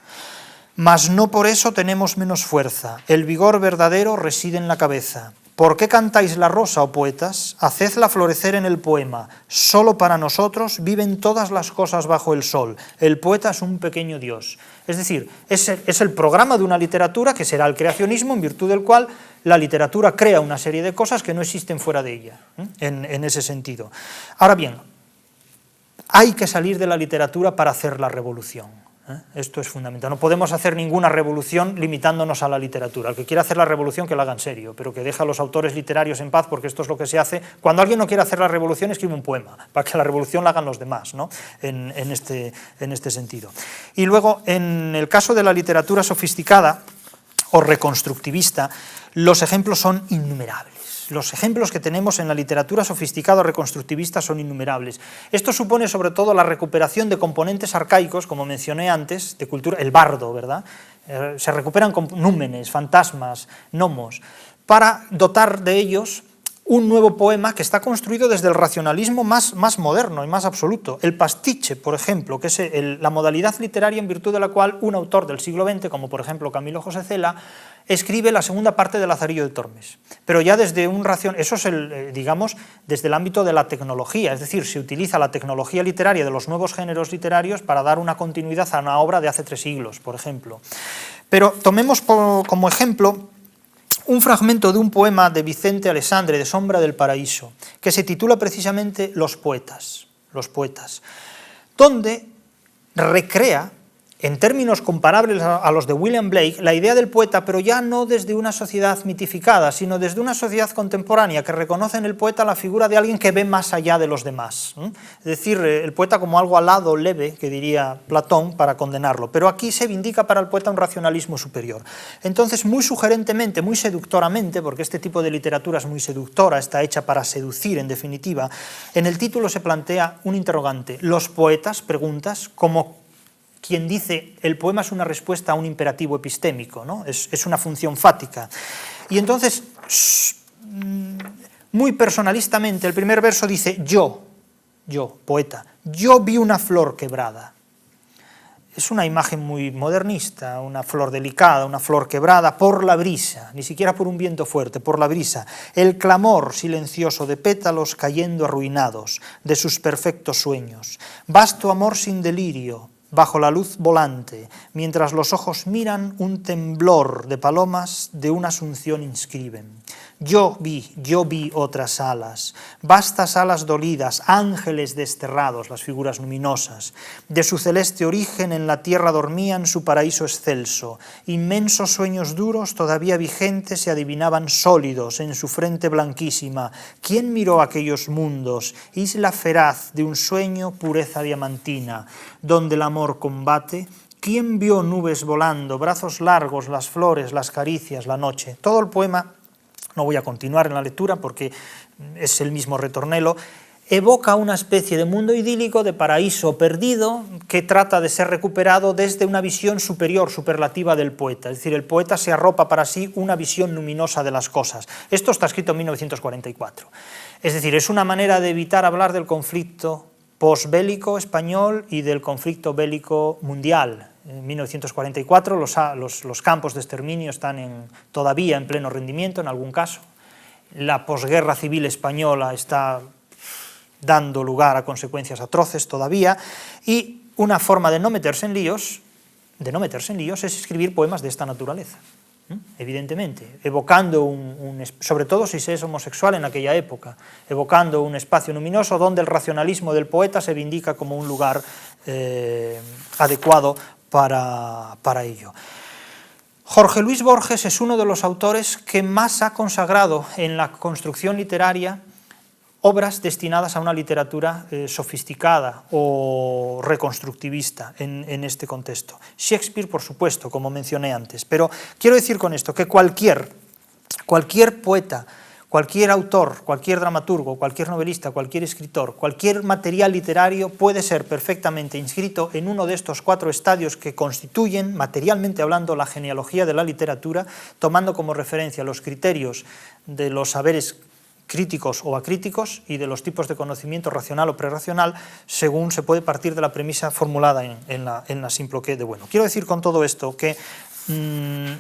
Mas no por eso tenemos menos fuerza, el vigor verdadero reside en la cabeza. ¿Por qué cantáis la rosa, oh poetas? Hacedla florecer en el poema. Solo para nosotros viven todas las cosas bajo el sol. El poeta es un pequeño dios. Es decir, es el programa de una literatura que será el creacionismo, en virtud del cual la literatura crea una serie de cosas que no existen fuera de ella, en ese sentido. Ahora bien, hay que salir de la literatura para hacer la revolución. Esto es fundamental. No podemos hacer ninguna revolución limitándonos a la literatura. El que quiera hacer la revolución, que la haga en serio, pero que deje a los autores literarios en paz, porque esto es lo que se hace. Cuando alguien no quiere hacer la revolución, escribe un poema, para que la revolución la hagan los demás, ¿no? en este sentido. Y luego, en el caso de la literatura sofisticada o reconstructivista, los ejemplos son innumerables. Los ejemplos que tenemos en la literatura sofisticada o reconstructivista son innumerables. Esto supone sobre todo la recuperación de componentes arcaicos, como mencioné antes, de cultura, el bardo, ¿verdad? Se recuperan númenes, fantasmas, gnomos, para dotar de ellos un nuevo poema que está construido desde el racionalismo más moderno y más absoluto. El pastiche, por ejemplo, que es la modalidad literaria en virtud de la cual un autor del siglo XX, como por ejemplo Camilo José Cela, escribe la segunda parte de Lazarillo de Tormes. Pero ya desde eso es, digamos, desde el ámbito de la tecnología, es decir, se utiliza la tecnología literaria de los nuevos géneros literarios para dar una continuidad a una obra de hace 3 siglos, por ejemplo. Pero tomemos como ejemplo un fragmento de un poema de Vicente Alessandre, de Sombra del Paraíso, que se titula precisamente Los poetas, donde recrea, en términos comparables a los de William Blake, la idea del poeta, pero ya no desde una sociedad mitificada, sino desde una sociedad contemporánea que reconoce en el poeta la figura de alguien que ve más allá de los demás. Es decir, el poeta como algo alado, leve, que diría Platón, para condenarlo. Pero aquí se vindica para el poeta un racionalismo superior. Entonces, muy sugerentemente, muy seductoramente, porque este tipo de literatura es muy seductora, está hecha para seducir, en definitiva, en el título se plantea un interrogante. Los poetas, preguntas, como quien dice el poema es una respuesta a un imperativo epistémico, ¿no? Es una función fática. Y entonces, muy personalistamente, el primer verso dice yo, poeta, yo vi una flor quebrada. Es una imagen muy modernista, una flor delicada, una flor quebrada por la brisa, ni siquiera por un viento fuerte, por la brisa, el clamor silencioso de pétalos cayendo arruinados de sus perfectos sueños, vasto amor sin delirio, bajo la luz volante, mientras los ojos miran un temblor de palomas de una asunción inscriben. Yo vi otras alas, vastas alas dolidas, ángeles desterrados, las figuras luminosas. De su celeste origen en la tierra dormían su paraíso excelso. Inmensos sueños duros, todavía vigentes, se adivinaban sólidos en su frente blanquísima. ¿Quién miró aquellos mundos? Isla feraz de un sueño, pureza diamantina, donde el amor combate. ¿Quién vio nubes volando, brazos largos, las flores, las caricias, la noche? Todo el poema, no voy a continuar en la lectura porque es el mismo ritornello, evoca una especie de mundo idílico, de paraíso perdido, que trata de ser recuperado desde una visión superior, superlativa del poeta. Es decir, el poeta se arropa para sí una visión luminosa de las cosas. Esto está escrito en 1944. Es decir, es una manera de evitar hablar del conflicto posbélico español y del conflicto bélico mundial. En 1944 los campos de exterminio están todavía en pleno rendimiento en algún caso. La posguerra civil española está dando lugar a consecuencias atroces todavía, y una forma de no meterse en líos es escribir poemas de esta naturaleza. Evidentemente, evocando sobre todo si se es homosexual en aquella época, evocando un espacio luminoso donde el racionalismo del poeta se vindica como un lugar adecuado para ello. Jorge Luis Borges es uno de los autores que más ha consagrado en la construcción literaria obras destinadas a una literatura sofisticada o reconstructivista en este contexto. Shakespeare, por supuesto, como mencioné antes, pero quiero decir con esto que cualquier poeta, cualquier autor, cualquier dramaturgo, cualquier novelista, cualquier escritor, cualquier material literario puede ser perfectamente inscrito en uno de estos 4 estadios que constituyen, materialmente hablando, la genealogía de la literatura, tomando como referencia los criterios de los saberes críticos o acríticos y de los tipos de conocimiento racional o prerracional, según se puede partir de la premisa formulada en la Simploqué de Bueno. Quiero decir con todo esto que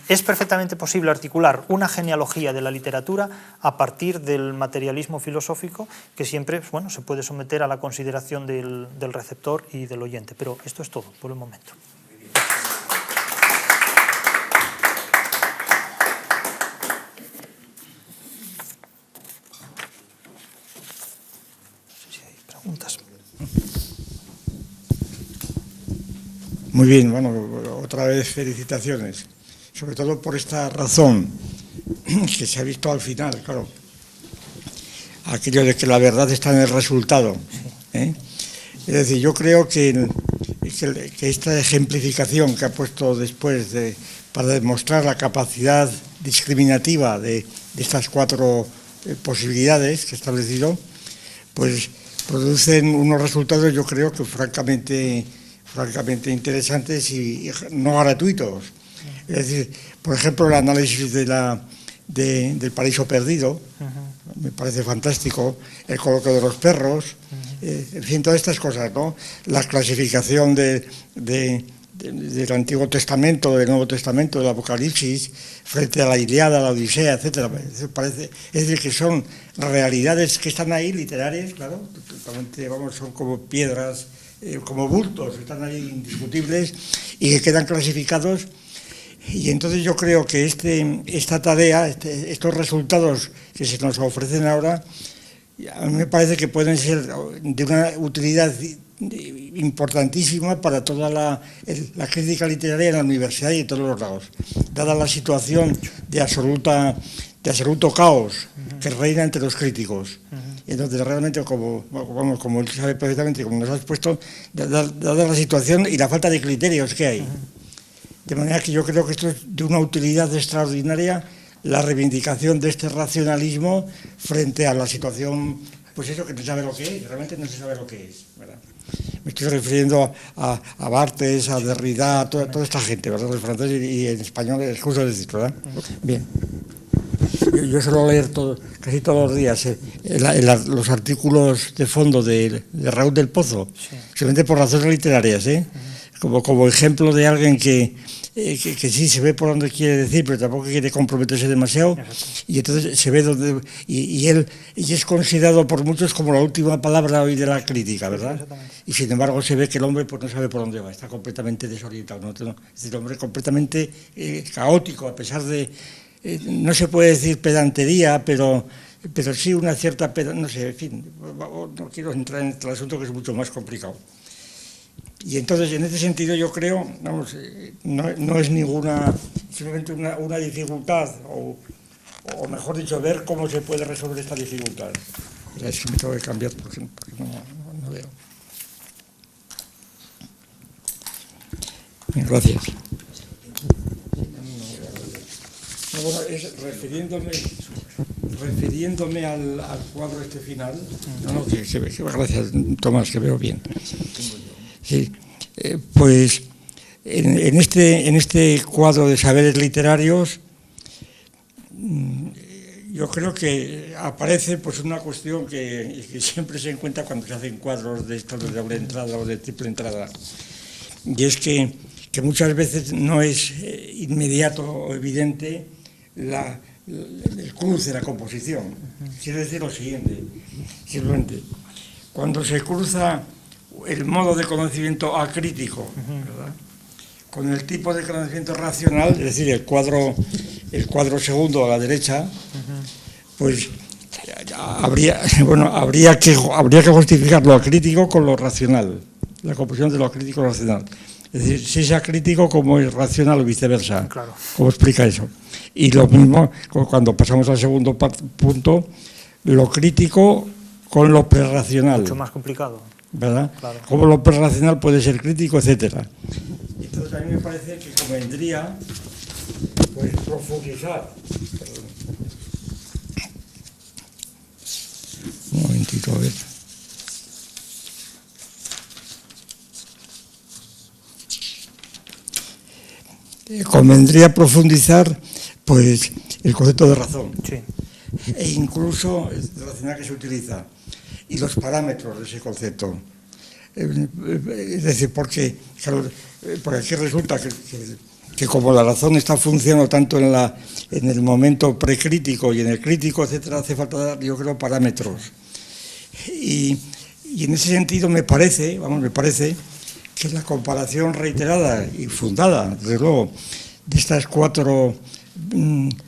es perfectamente posible articular una genealogía de la literatura a partir del materialismo filosófico, que siempre, bueno, se puede someter a la consideración del receptor y del oyente. Pero esto es todo por el momento. Muy bien, bueno, otra vez felicitaciones, sobre todo por esta razón que se ha visto al final, claro, aquello de que la verdad está en el resultado, ¿eh? Es decir, yo creo que esta ejemplificación que ha puesto después para demostrar la capacidad discriminativa de estas 4 posibilidades que he establecido, pues producen unos resultados, yo creo que francamente interesantes y no gratuitos. Es decir, por ejemplo, el análisis del paraíso perdido, me parece fantástico, el coloquio de los perros, en fin, todas estas cosas, ¿no? La clasificación del Antiguo Testamento, del Nuevo Testamento, del Apocalipsis, frente a la Ilíada, la Odisea, etcétera. Es decir, que son realidades que están ahí, literarias, claro, totalmente, vamos, son como piedras, como bultos, están ahí indiscutibles y que quedan clasificados. Y entonces yo creo que esta tarea, estos resultados que se nos ofrecen ahora, a mí me parece que pueden ser de una utilidad importantísima para toda la crítica literaria en la universidad y en todos los lados, dada la situación de absoluto caos que reina entre los críticos. Entonces, realmente, como él sabe perfectamente, como nos has puesto, dada la situación y la falta de criterios que hay. De manera que yo creo que esto es de una utilidad extraordinaria, la reivindicación de este racionalismo frente a la situación, pues eso, que no se sabe lo que es, realmente no se sabe lo que es, ¿verdad? Me estoy refiriendo a Barthes, a Derrida, a toda esta gente, ¿verdad? Los franceses y en español es justo decir, ¿verdad? Bien. Yo suelo leer casi todos los días los artículos de fondo de Raúl del Pozo, simplemente por razones literarias, como ejemplo de alguien que sí se ve por donde quiere decir, pero tampoco quiere comprometerse demasiado, y entonces se ve donde y es considerado por muchos como la última palabra hoy de la crítica, ¿verdad? Y sin embargo se ve que el hombre pues no sabe por dónde va, está completamente desorientado, ¿no? Es decir, el hombre completamente caótico, a pesar de no se puede decir pedantería, pero sí una cierta no sé, en fin, no quiero entrar en el asunto que es mucho más complicado. Y entonces, en ese sentido, yo creo, vamos, no es ninguna, simplemente una dificultad, o mejor dicho, ver cómo se puede resolver esta dificultad. Es que me tengo que cambiar porque no veo. Bien, gracias. Bueno, refiriéndome al cuadro este final, gracias, Tomás, que veo bien. Sí, pues en este cuadro de saberes literarios yo creo que aparece pues una cuestión que siempre se encuentra cuando se hacen cuadros de estos de doble entrada o de triple entrada, y es que muchas veces no es inmediato o evidente el cruce, la composición. Quiero decir lo siguiente, simplemente, cuando se cruza el modo de conocimiento acrítico, ¿verdad?, con el tipo de conocimiento racional, es decir, el cuadro segundo a la derecha, pues habría que justificar lo acrítico con lo racional, la composición de lo acrítico racional. Es decir, si es acrítico como es racional o viceversa. Claro. ¿Cómo explica eso? Y lo mismo cuando pasamos al segundo punto, lo crítico con lo prerracional. Mucho más complicado. ¿Verdad? Claro. Cómo lo prerracional puede ser crítico, etcétera. Entonces a mí me parece que convendría pues profundizar. Un momentito, a ver. Convendría profundizar pues el concepto de razón. Sí. E incluso el racional que se utiliza y los parámetros de ese concepto. Es decir, porque aquí resulta que como la razón está funcionando tanto en el momento precrítico y en el crítico, etcétera, hace falta dar, yo creo, parámetros. Y en ese sentido me parece que la comparación reiterada y fundada, desde luego, de estas cuatro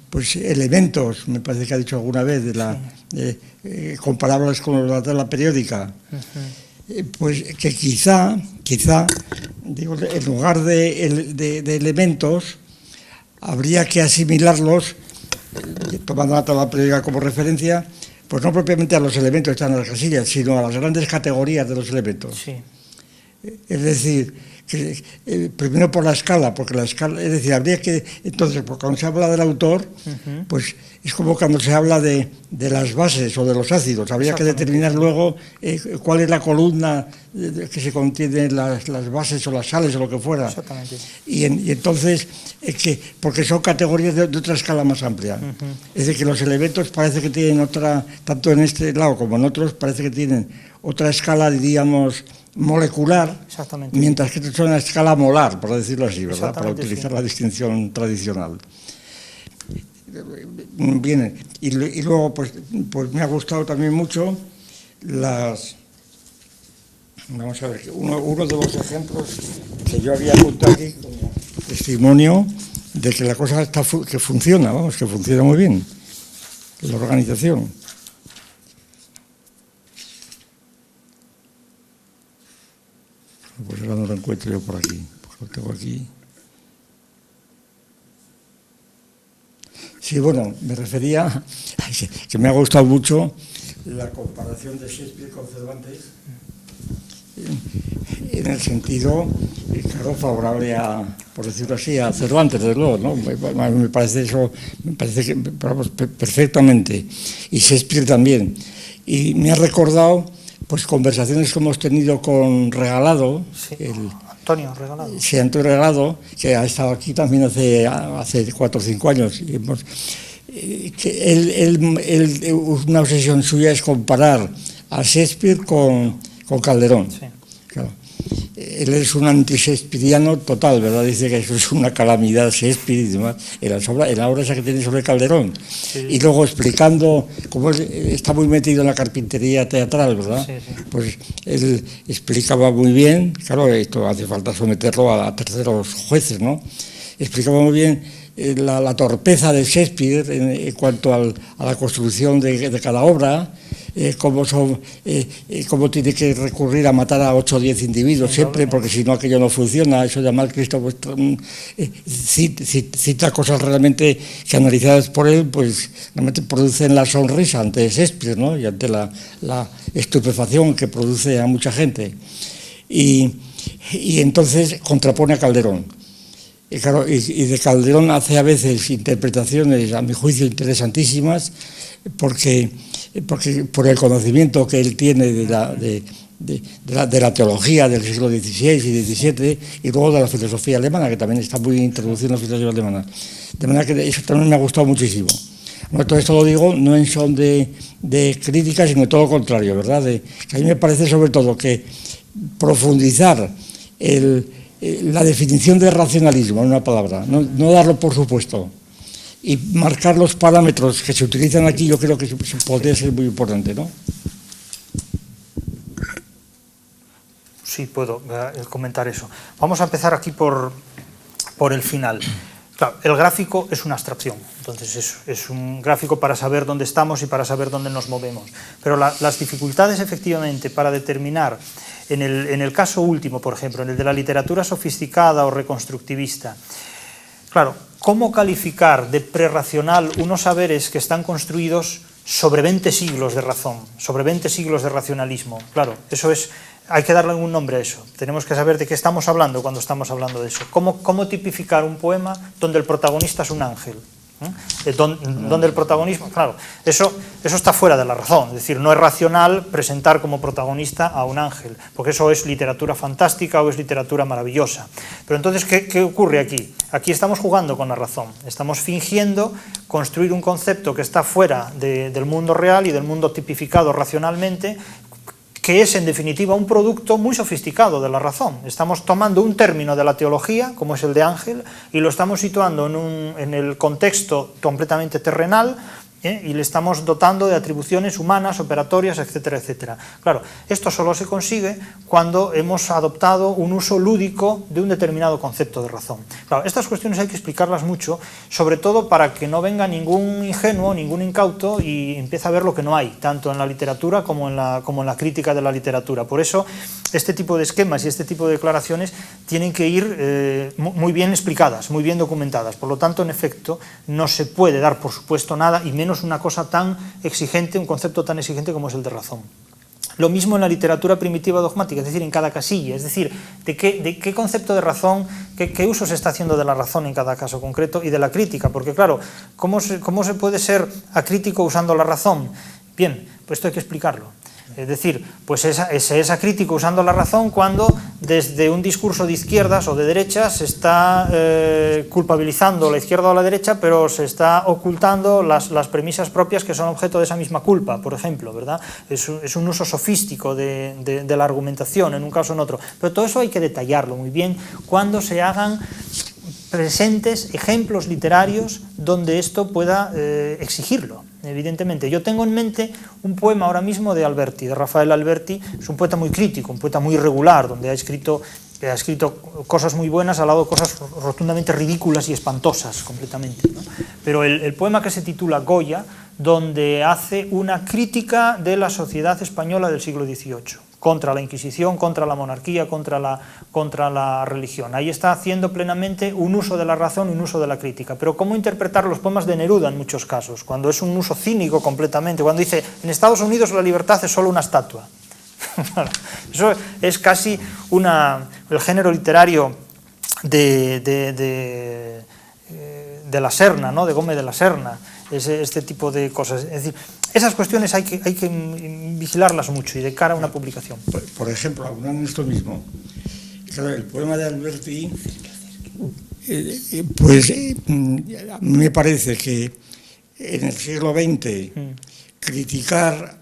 pues elementos, me parece que ha dicho alguna vez, comparables con los de la tabla periódica, pues que quizá, digo, en lugar de elementos, habría que asimilarlos, tomando la tabla periódica como referencia, pues no propiamente a los elementos que están en las casillas, sino a las grandes categorías de los elementos. Sí. Es decir, primero por la escala, porque la escala, es decir, habría que, entonces, cuando se habla del autor, pues es como cuando se habla de las bases o de los ácidos, habría que determinar luego cuál es la columna que se contiene las bases o las sales o lo que fuera. Exactamente. Y entonces, porque son categorías de otra escala más amplia. Es decir, que los elementos parece que tienen otra, tanto en este lado como en otros, parece que tienen otra escala, diríamos, molecular, mientras que esto es una escala molar, por decirlo así, ¿verdad? Para utilizar la distinción tradicional. Bien, y luego pues me ha gustado también mucho vamos a ver, uno de los ejemplos que yo había apuntado aquí como testimonio de que la cosa que funciona, vamos, que funciona muy bien, la organización. Pues ahora no lo encuentro yo por aquí, porque lo tengo aquí. Sí, bueno, me refería que me ha gustado mucho la comparación de Shakespeare con Cervantes, en el sentido, claro, favorable por decirlo así, a Cervantes, desde luego, ¿no? Me parece eso, que vamos, perfectamente, y Shakespeare también. Y me ha recordado, pues, conversaciones que hemos tenido con Regalado, sí, Antonio Regalado. Sí, Antonio Regalado, que ha estado aquí también hace 4 o 5 años. Y que una obsesión suya es comparar a Shakespeare con Calderón. Sí. Claro. Él es un anti-shakespeariano total, ¿verdad? Dice que eso es una calamidad, Shakespeare y demás, en la obra esa que tiene sobre Calderón. Sí. Y luego explicando, como él está muy metido en la carpintería teatral, ¿verdad? Sí, sí. Pues él explicaba muy bien, claro, esto hace falta someterlo a terceros jueces, ¿no? Explicaba muy bien la torpeza de Shakespeare en cuanto a la construcción de cada obra, cómo tiene que recurrir a matar a 8 o 10 individuos siempre, porque si no aquello no funciona. Eso llama al Cristo, pues, cita cosas realmente que, analizadas por él, pues realmente producen la sonrisa ante Shakespeare, ¿no? Y ante la estupefacción que produce a mucha gente. Y entonces contrapone a Calderón. Y claro, y de Calderón hace a veces interpretaciones, a mi juicio, interesantísimas, porque por el conocimiento que él tiene de la teología del siglo XVI y XVII, y luego de la filosofía alemana, que también está muy introducida en la filosofía alemana. De manera que eso también me ha gustado muchísimo. Bueno, todo esto lo digo no en son de crítica, sino todo lo contrario, ¿verdad? Que a mí me parece sobre todo que profundizar la definición de racionalismo, en una palabra, no darlo por supuesto, y marcar los parámetros que se utilizan aquí, yo creo que podría ser muy importante, ¿no? Sí, puedo comentar eso. Vamos a empezar aquí por el final. Claro, el gráfico es una abstracción, entonces es un gráfico para saber dónde estamos y para saber dónde nos movemos. Pero las dificultades, efectivamente, para determinar, en el caso último, por ejemplo, en el de la literatura sofisticada o reconstructivista, claro, ¿cómo calificar de prerracional unos saberes que están construidos sobre 20 siglos de razón, sobre 20 siglos de racionalismo? Claro, eso es... Hay que darle un nombre a eso. Tenemos que saber de qué estamos hablando cuando estamos hablando de eso. ¿Cómo tipificar un poema donde el protagonista es un ángel? Donde el protagonismo... Claro, eso está fuera de la razón. Es decir, no es racional presentar como protagonista a un ángel, porque eso es literatura fantástica o es literatura maravillosa. Pero entonces, ¿qué ocurre aquí? Aquí estamos jugando con la razón. Estamos fingiendo construir un concepto que está fuera del mundo real y del mundo tipificado racionalmente, que es en definitiva un producto muy sofisticado de la razón. Estamos tomando un término de la teología, como es el de ángel, y lo estamos situando en el contexto completamente terrenal, y le estamos dotando de atribuciones humanas, operatorias, etcétera, etcétera. Claro, esto solo se consigue cuando hemos adoptado un uso lúdico de un determinado concepto de razón. Claro, estas cuestiones hay que explicarlas mucho, sobre todo para que no venga ningún ingenuo, ningún incauto y empiece a ver lo que no hay, tanto en la literatura como en la crítica de la literatura. Por eso, este tipo de esquemas y este tipo de declaraciones tienen que ir muy bien explicadas, muy bien documentadas. Por lo tanto, en efecto, no se puede dar por supuesto nada, y menos una cosa tan exigente, un concepto tan exigente como es el de razón. Lo mismo en la literatura primitiva dogmática, es decir, en cada casilla, es decir, de qué concepto de razón, qué uso se está haciendo de la razón en cada caso concreto y de la crítica, porque claro, ¿cómo se puede ser acrítico usando la razón? Bien, pues esto hay que explicarlo. Es decir, pues se es acrítico usando la razón cuando desde un discurso de izquierdas o de derechas se está culpabilizando la izquierda o la derecha, pero se está ocultando las premisas propias que son objeto de esa misma culpa, por ejemplo, ¿verdad? Es un uso sofístico de la argumentación en un caso o en otro. Pero todo eso hay que detallarlo muy bien cuando se hagan presentes ejemplos literarios donde esto pueda exigirlo. Evidentemente, yo tengo en mente un poema ahora mismo de Alberti, de Rafael Alberti. Es un poeta muy crítico, un poeta muy irregular, donde ha escrito cosas muy buenas al lado de cosas rotundamente ridículas y espantosas completamente, ¿no? Pero el poema que se titula Goya, donde hace una crítica de la sociedad española del siglo XVIII, contra la Inquisición, contra la monarquía, contra la religión. Ahí está haciendo plenamente un uso de la razón y un uso de la crítica. Pero ¿cómo interpretar los poemas de Neruda en muchos casos? Cuando es un uso cínico completamente, cuando dice, en Estados Unidos la libertad es solo una estatua. Eso es casi el género literario de la Serna, ¿no? De Gómez de la Serna, este tipo de cosas. Es decir, esas cuestiones hay que vigilarlas mucho y de cara a una publicación. Por ejemplo, hablando de esto mismo, claro, el poema de Alberti, a mí me parece que en el siglo XX criticar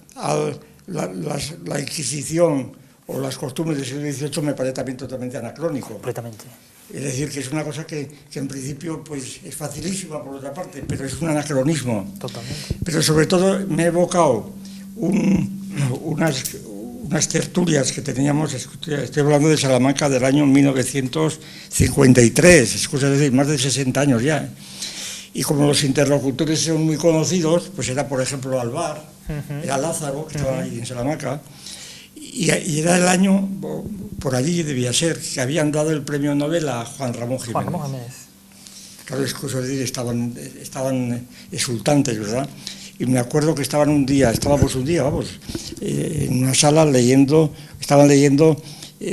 la Inquisición o las costumbres del siglo XVIII me parece también totalmente anacrónico. Completamente. Es decir, que es una cosa que en principio pues, es facilísima por otra parte, pero es un anacronismo. Totalmente. Pero sobre todo me he evocado unas tertulias que teníamos, estoy hablando de Salamanca del año 1953, es decir, más de 60 años ya. Y como los interlocutores son muy conocidos, pues era por ejemplo Alvar, era Lázaro, que estaba ahí en Salamanca, y era el año, por allí debía ser, que habían dado el premio Nobel a Juan Ramón Jiménez. Juan Ramón Jiménez. Claro, es decir, estaban exultantes, ¿verdad? Y me acuerdo que estábamos un día, en una sala estaban leyendo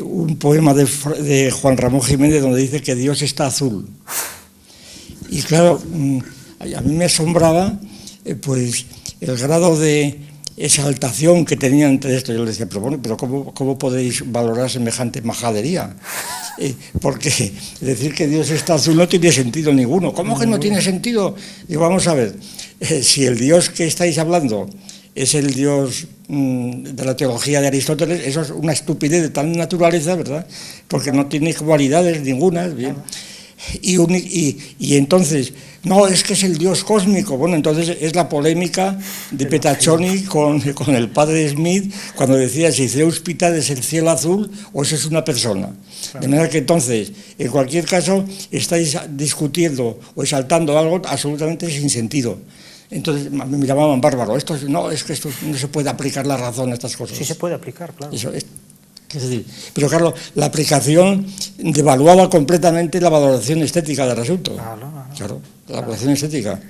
un poema de Juan Ramón Jiménez donde dice que Dios está azul. Y claro, a mí me asombraba pues el grado de exaltación que tenían entre esto. Yo les decía, pero bueno, ¿cómo podéis valorar semejante majadería? Porque decir que Dios está azul no tiene sentido ninguno. ¿Cómo que no tiene sentido? Digo, vamos a ver, si el Dios que estáis hablando es el Dios de la teología de Aristóteles, eso es una estupidez de tal naturaleza, ¿verdad? Porque no tiene cualidades ninguna, bien. Y entonces, no, es que es el Dios cósmico. Bueno, entonces es la polémica de Petaccioni con el padre Smith, cuando decía si Zeus Pita es el cielo azul o eso es una persona. De manera que entonces, en cualquier caso, estáis discutiendo o exaltando algo absolutamente sin sentido. Entonces me llamaban bárbaro. Es que esto no se puede aplicar la razón a estas cosas. Sí se puede aplicar, claro. Eso es decir, pero claro, la aplicación devaluaba completamente la valoración estética del asunto. Claro, la valoración estética.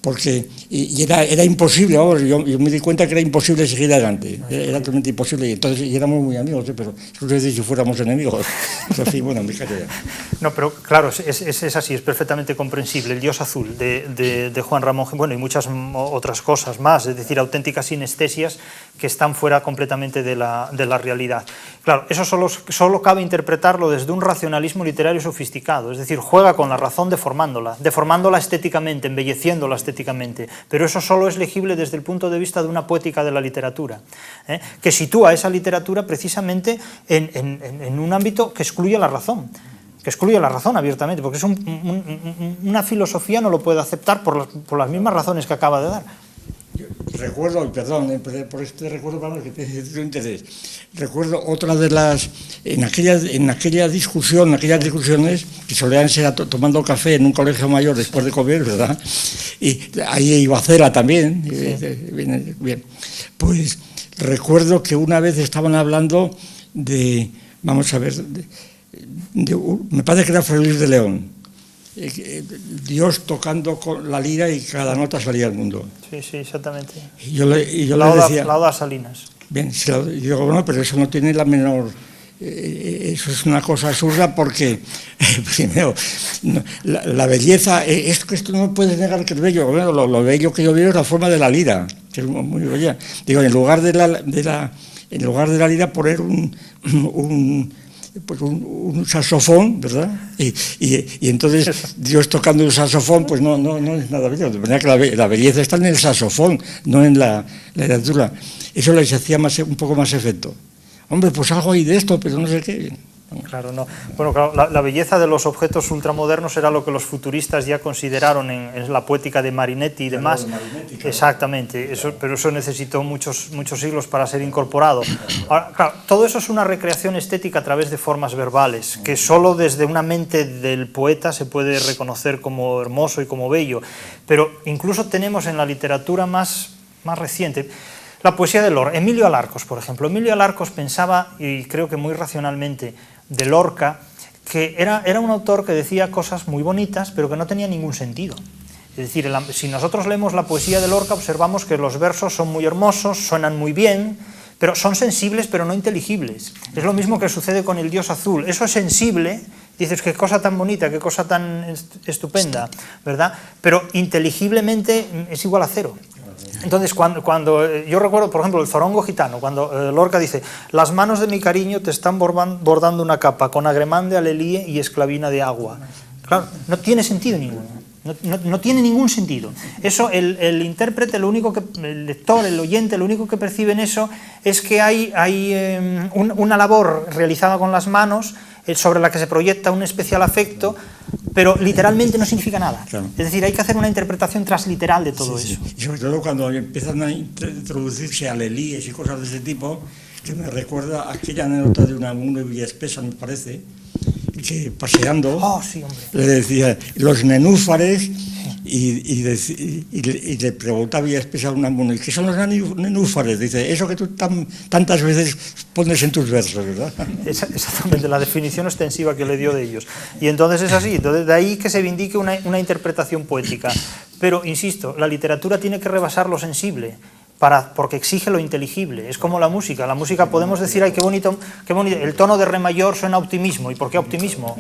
Porque era imposible, vamos, yo me di cuenta que era imposible seguir adelante, era totalmente imposible, y entonces éramos muy amigos, pero es decir, si fuéramos enemigos, en fin, bueno, me callo ya. No, pero claro, es así, es perfectamente comprensible, el Dios azul de Juan Ramón, bueno, y muchas otras cosas más, es decir, auténticas sinestesias que están fuera completamente de la realidad. Claro, eso solo cabe interpretarlo desde un racionalismo literario sofisticado, es decir, juega con la razón deformándola estéticamente, embelleciéndola estéticamente, pero eso solo es legible desde el punto de vista de una poética de la literatura, que sitúa esa literatura precisamente en un ámbito que excluye la razón abiertamente, porque es una filosofía no lo puede aceptar por las mismas razones que acaba de dar. Recuerdo, perdón, por este recuerdo para que tiene tu interés. Recuerdo otra de las, en aquellas discusiones que solían ser tomando café en un colegio mayor después de comer, ¿verdad? Y ahí iba Cela también. Sí. Bien. Pues recuerdo que una vez estaban hablando de, vamos a ver, me parece que era Fray Luis de León. Dios tocando con la lira y cada nota salía al mundo. Sí, exactamente. Y yo le decía... La Oda Salinas. Bien, yo digo, bueno, pero eso no tiene la menor... eso es una cosa absurda porque, primero, la belleza, es que esto no puedes negar que es bello. Bueno, lo bello que yo veo es la forma de la lira, que es muy bella. Digo, en lugar de la lira poner un saxofón, ¿verdad? Y entonces Dios tocando el saxofón, pues no es nada bello. De manera que la belleza está en el saxofón, no en la literatura. Eso les hacía un poco más efecto. Hombre, pues algo hay de esto, pero no sé qué. Claro, no. Bueno, claro, la belleza de los objetos ultramodernos era lo que los futuristas ya consideraron en la poética de Marinetti y demás. Claro. Exactamente, pero eso necesitó muchos siglos para ser incorporado. Ahora, claro, todo eso es una recreación estética a través de formas verbales, que solo desde una mente del poeta se puede reconocer como hermoso y como bello. Pero incluso tenemos en la literatura más reciente... La poesía de Lorca. Emilio Alarcos, por ejemplo. Emilio Alarcos pensaba, y creo que muy racionalmente, de Lorca, que era un autor que decía cosas muy bonitas, pero que no tenía ningún sentido. Es decir, si nosotros leemos la poesía de Lorca, observamos que los versos son muy hermosos, suenan muy bien, pero son sensibles, pero no inteligibles. Es lo mismo que sucede con El Dios Azul. Eso es sensible, dices, qué cosa tan bonita, qué cosa tan estupenda, ¿verdad? Pero inteligiblemente es igual a cero. Entonces, cuando yo recuerdo, por ejemplo, el Zorongo Gitano, cuando Lorca dice: las manos de mi cariño te están bordando una capa con agremán de alelíe y esclavina de agua. Claro, no tiene sentido ninguno. No tiene ningún sentido. Eso, el intérprete, el lector, el oyente, lo único que percibe en eso es que hay una labor realizada con las manos sobre la que se proyecta un especial afecto, pero literalmente no significa nada. Claro. Es decir, hay que hacer una interpretación transliteral de todo eso. Y sobre todo cuando empiezan a introducirse alelíes y cosas de ese tipo, que me recuerda aquella anécdota de una Villaespesa, me parece, que paseando le decía los nenúfares y le preguntaba Villaespesa a un amuno: ¿y qué son los nenúfares? Dice: eso que tú tantas veces pones en tus versos, ¿verdad? Exactamente, la definición extensiva que le dio de ellos. Y entonces es así, entonces de ahí que se vindique una interpretación poética. Pero, insisto, la literatura tiene que rebasar lo sensible, porque exige lo inteligible. Es como la música. La música podemos decir: ay, qué bonito, el tono de re mayor suena a optimismo. ¿Y por qué optimismo?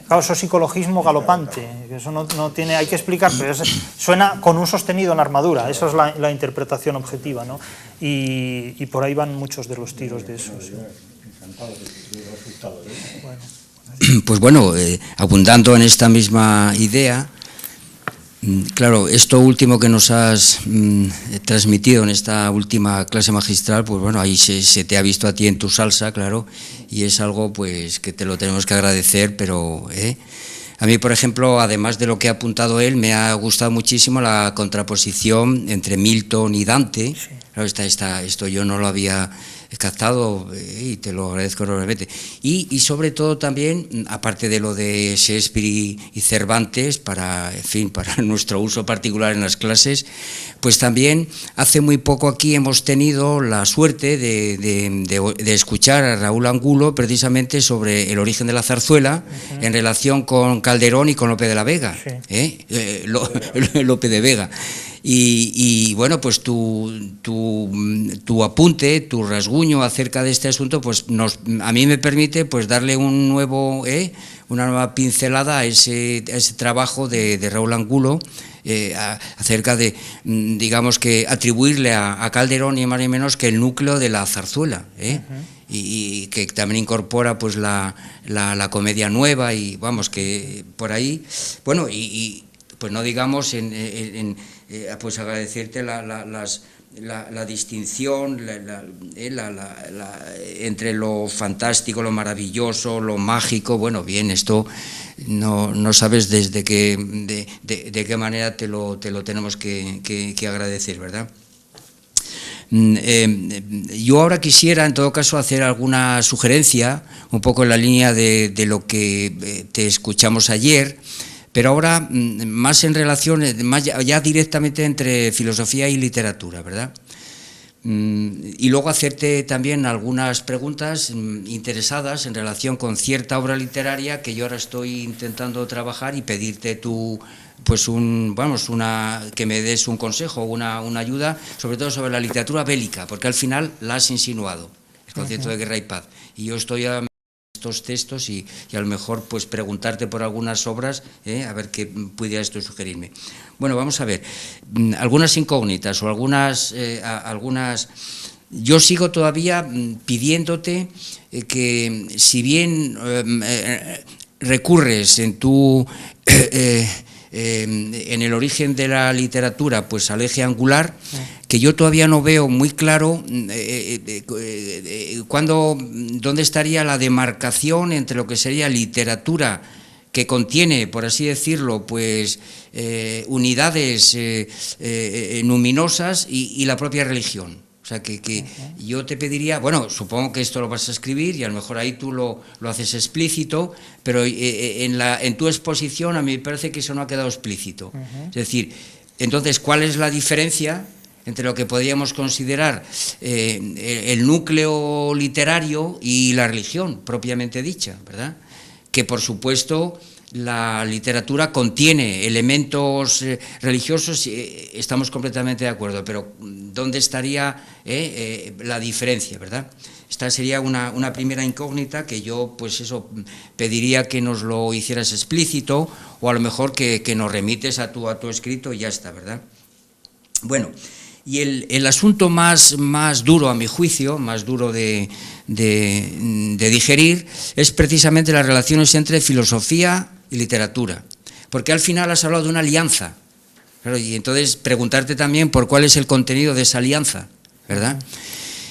Claro, eso es psicologismo galopante. Eso no tiene, hay que explicar, pero suena con un sostenido en armadura. Eso es la interpretación objetiva, ¿no? Y por ahí van muchos de los tiros de eso. Sí. Pues bueno, abundando en esta misma idea, claro, esto último que nos has transmitido en esta última clase magistral, pues bueno, ahí se te ha visto a ti en tu salsa, claro, y es algo pues que te lo tenemos que agradecer, pero a mí, por ejemplo, además de lo que ha apuntado él, me ha gustado muchísimo la contraposición entre Milton y Dante. Sí. Claro, esto yo no lo había captado y te lo agradezco enormemente. Y sobre todo también, aparte de lo de Shakespeare y Cervantes, para nuestro uso particular en las clases, pues también hace muy poco aquí hemos tenido la suerte de escuchar a Raúl Angulo precisamente sobre el origen de la zarzuela en relación con Calderón y con Lope de la Vega, sí. Lope de Vega. Y bueno, pues tu apunte, tu rasguño acerca de este asunto, pues a mí me permite pues darle una nueva pincelada a ese trabajo de Raúl Angulo, acerca de, digamos, que atribuirle a Calderón ni más ni menos que el núcleo de la zarzuela, y que también incorpora pues la comedia nueva, y vamos, que por ahí, bueno, y pues no digamos pues agradecerte la distinción entre lo fantástico, lo maravilloso, lo mágico. Bueno, bien, esto no sabes de qué manera te lo tenemos que agradecer, ¿verdad? Yo ahora quisiera, en todo caso, hacer alguna sugerencia, un poco en la línea de lo que te escuchamos ayer, pero ahora más en relación, más ya directamente entre filosofía y literatura, ¿verdad? y luego hacerte también algunas preguntas interesadas en relación con cierta obra literaria que yo ahora estoy intentando trabajar y pedirte tú, pues que me des un consejo, una ayuda, sobre todo sobre la literatura bélica, porque al final la has insinuado, el concepto de guerra y paz, y yo estoy a estos textos y a lo mejor pues preguntarte por algunas obras, a ver qué pudiera esto sugerirme. Bueno, vamos a ver, algunas incógnitas o algunas... Yo sigo todavía pidiéndote que si bien recurres en el origen de la literatura pues al eje angular, que yo todavía no veo muy claro dónde estaría la demarcación entre lo que sería literatura que contiene, por así decirlo, pues unidades numinosas y la propia religión. O sea, que yo te pediría, bueno, supongo que esto lo vas a escribir y a lo mejor ahí tú lo haces explícito, pero en tu exposición a mí me parece que eso no ha quedado explícito. Es decir, entonces, ¿cuál es la diferencia entre lo que podríamos considerar el núcleo literario y la religión propiamente dicha, ¿verdad? Que por supuesto la literatura contiene elementos religiosos, estamos completamente de acuerdo, pero ¿dónde estaría la diferencia, verdad? Esta sería una primera incógnita que yo, pues eso, pediría que nos lo hicieras explícito o a lo mejor que nos remites a tu escrito y ya está, ¿verdad? Bueno, y el asunto más duro, a mi juicio, más duro de digerir, es precisamente las relaciones entre filosofía y literatura, porque al final has hablado de una alianza, claro, y entonces preguntarte también por cuál es el contenido de esa alianza, ¿verdad?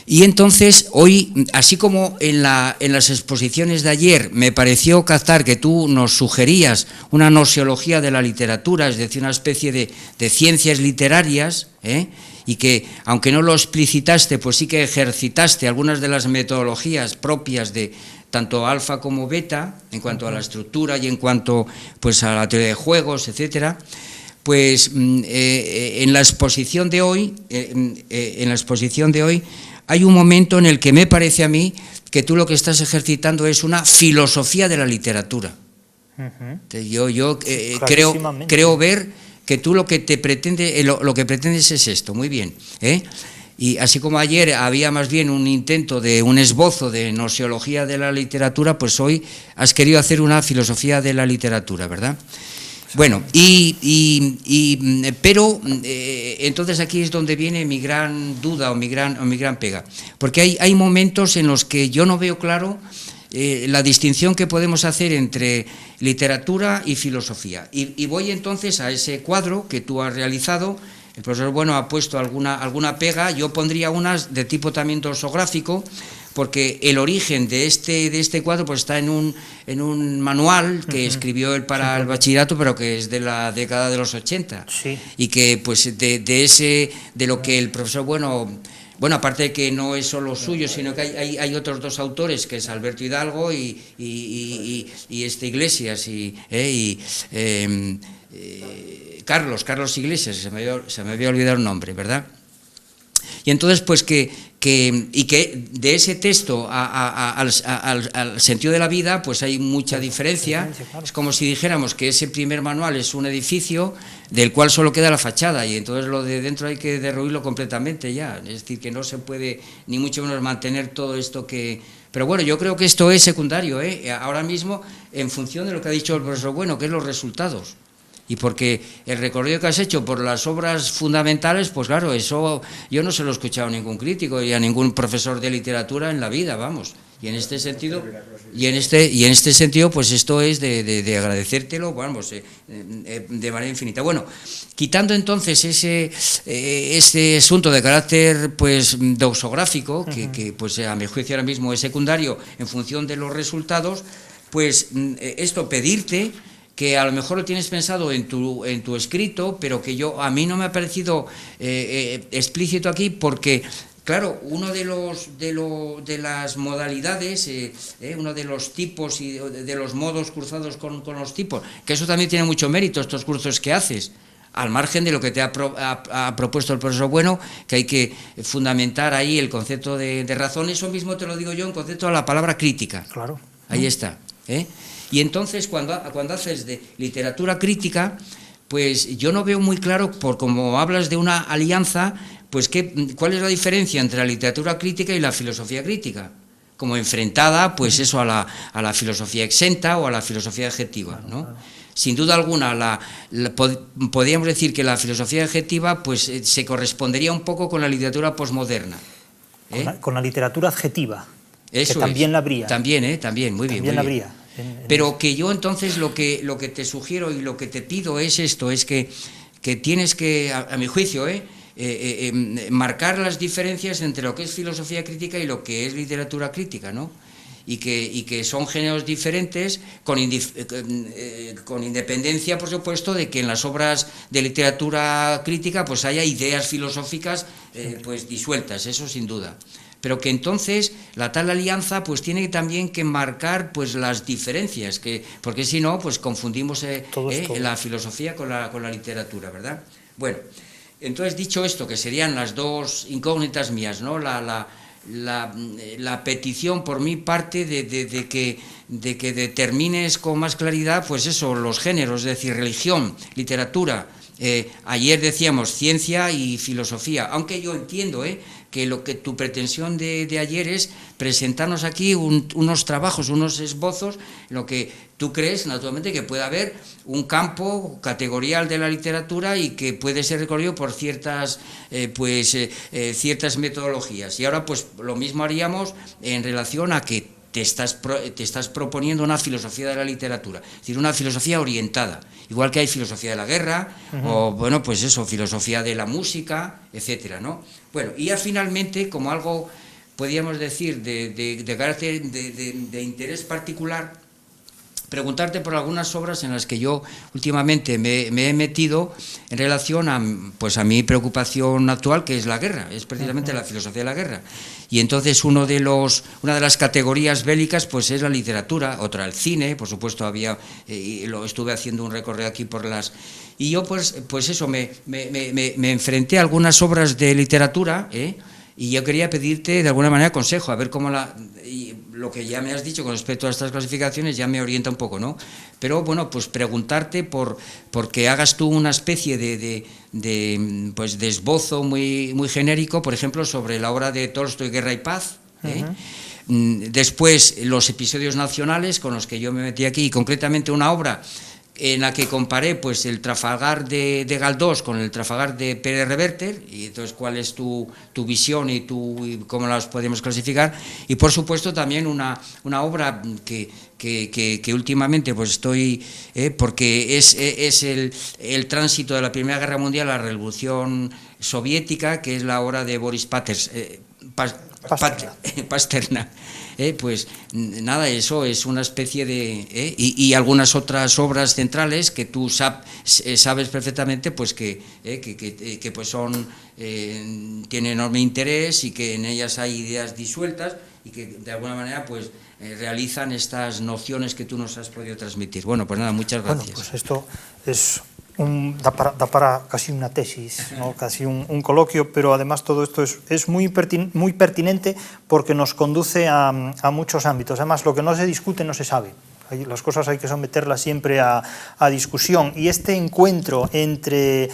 Y entonces hoy, así como en las exposiciones de ayer me pareció captar que tú nos sugerías una gnoseología de la literatura, es decir, una especie de ciencias literarias, y que aunque no lo explicitaste, pues sí que ejercitaste algunas de las metodologías propias de tanto alfa como beta, en cuanto a la estructura y en cuanto pues a la teoría de juegos, etcétera. Pues en la exposición de hoy, hay un momento en el que me parece a mí que tú lo que estás ejercitando es una filosofía de la literatura. Yo creo ver que tú lo que pretendes es esto, muy bien, y así como ayer había más bien un intento de un esbozo de gnoseología de la literatura, pues hoy has querido hacer una filosofía de la literatura, ¿verdad? Bueno, pero entonces aquí es donde viene mi gran duda o mi gran pega, porque hay momentos en los que yo no veo claro la distinción que podemos hacer entre literatura y filosofía. Y voy entonces a ese cuadro que tú has realizado. El profesor Bueno ha puesto alguna pega, yo pondría unas de tipo también dorsográfico, porque el origen de este cuadro pues está en un manual que escribió él para el bachillerato, pero que es de la década de los 80, y que pues de lo que el profesor Bueno, aparte de que no es solo suyo, sino que hay otros dos autores, que es Alberto Hidalgo y Iglesias, Carlos Iglesias, se me había olvidado el nombre, ¿verdad? Y entonces, pues que de ese texto al sentido de la vida, pues hay mucha diferencia. Es como si dijéramos que ese primer manual es un edificio del cual solo queda la fachada, y entonces lo de dentro hay que derruirlo completamente ya. Es decir, que no se puede ni mucho menos mantener todo esto que... Pero bueno, yo creo que esto es secundario, ahora mismo, en función de lo que ha dicho el profesor Bueno, que es los resultados. Y porque el recorrido que has hecho por las obras fundamentales, pues claro, eso yo no se lo he escuchado a ningún crítico y a ningún profesor de literatura en la vida, vamos. Y en este sentido, pues esto es de agradecértelo, vamos, de manera infinita. Bueno, quitando entonces ese asunto de carácter pues doxográfico, que pues a mi juicio ahora mismo es secundario en función de los resultados, pues esto pedirte que a lo mejor lo tienes pensado en tu escrito, pero que a mí no me ha parecido explícito aquí, porque claro, uno de las modalidades, uno de los tipos y de los modos cruzados con los tipos, que eso también tiene mucho mérito, estos cursos que haces. al margen de lo que te ha propuesto el profesor Bueno, que hay que fundamentar ahí el concepto de razón. Eso mismo te lo digo yo en concepto de la palabra crítica. Claro. Ahí está. Y entonces cuando haces de literatura crítica, pues yo no veo muy claro, por como hablas de una alianza, pues cuál es la diferencia entre la literatura crítica y la filosofía crítica, como enfrentada, pues eso, a la filosofía exenta o a la filosofía adjetiva, ¿no? Sin duda alguna, podríamos decir que la filosofía adjetiva pues se correspondería un poco con la literatura posmoderna. Con la literatura adjetiva, eso que también la habría. También, muy bien. También la habría. Pero que yo entonces lo que te sugiero y lo que te pido es esto, es que tienes que, a mi juicio, marcar las diferencias entre lo que es filosofía crítica y lo que es literatura crítica, ¿no? Y que son géneros diferentes, con independencia, por supuesto, de que en las obras de literatura crítica pues haya ideas filosóficas pues disueltas, eso sin duda. Pero que entonces la tal alianza pues tiene también que marcar pues las diferencias, porque si no pues confundimos la filosofía con la literatura, ¿verdad? Bueno, entonces dicho esto, que serían las dos incógnitas mías, ¿no? La petición por mi parte de que determines con más claridad pues eso, los géneros, es decir, religión, literatura. Ayer decíamos ciencia y filosofía, aunque yo entiendo que lo que tu pretensión de ayer es presentarnos aquí unos trabajos, unos esbozos, en lo que tú crees naturalmente que puede haber un campo categorial de la literatura y que puede ser recorrido por ciertas metodologías. Y ahora pues lo mismo haríamos en relación a que te estás proponiendo una filosofía de la literatura, es decir, una filosofía orientada, igual que hay filosofía de la guerra, o bueno, pues eso, filosofía de la música, etcétera, ¿no? Bueno, y ya finalmente, como algo, podríamos decir, de carácter de interés particular, preguntarte por algunas obras en las que yo últimamente me he metido en relación a mi preocupación actual, que es la guerra, es precisamente la filosofía de la guerra. Y entonces una de las categorías bélicas pues es la literatura, otra el cine, por supuesto lo estuve haciendo un recorrido aquí por las... Y yo pues eso, me enfrenté a algunas obras de literatura, y yo quería pedirte de alguna manera consejo, a ver cómo lo que ya me has dicho con respecto a estas clasificaciones ya me orienta un poco, ¿no? Pero bueno, pues preguntarte por que hagas tú una especie de esbozo muy genérico, por ejemplo, sobre la obra de Tolstoy, Guerra y Paz, Después, los episodios nacionales con los que yo me metí aquí, y concretamente una obra en la que comparé pues el Trafalgar de Galdós con el Trafalgar de Pérez Reverte, y entonces cuál es tu visión y cómo las podemos clasificar, y por supuesto también una obra que últimamente pues estoy, porque es el tránsito de la Primera Guerra Mundial a la Revolución Soviética, que es la obra de Boris Pasternak. Pues nada, eso es una especie de... y algunas otras obras centrales que tú sabes perfectamente pues que pues son tienen enorme interés, y que en ellas hay ideas disueltas y que de alguna manera pues realizan estas nociones que tú nos has podido transmitir. Bueno, pues nada, muchas gracias. Bueno, pues esto es da para casi una tesis, ¿no? Casi un coloquio, pero además todo esto es muy pertinente porque nos conduce a muchos ámbitos. Además, lo que no se discute no se sabe. Las cosas hay que someterlas siempre a discusión, y este encuentro entre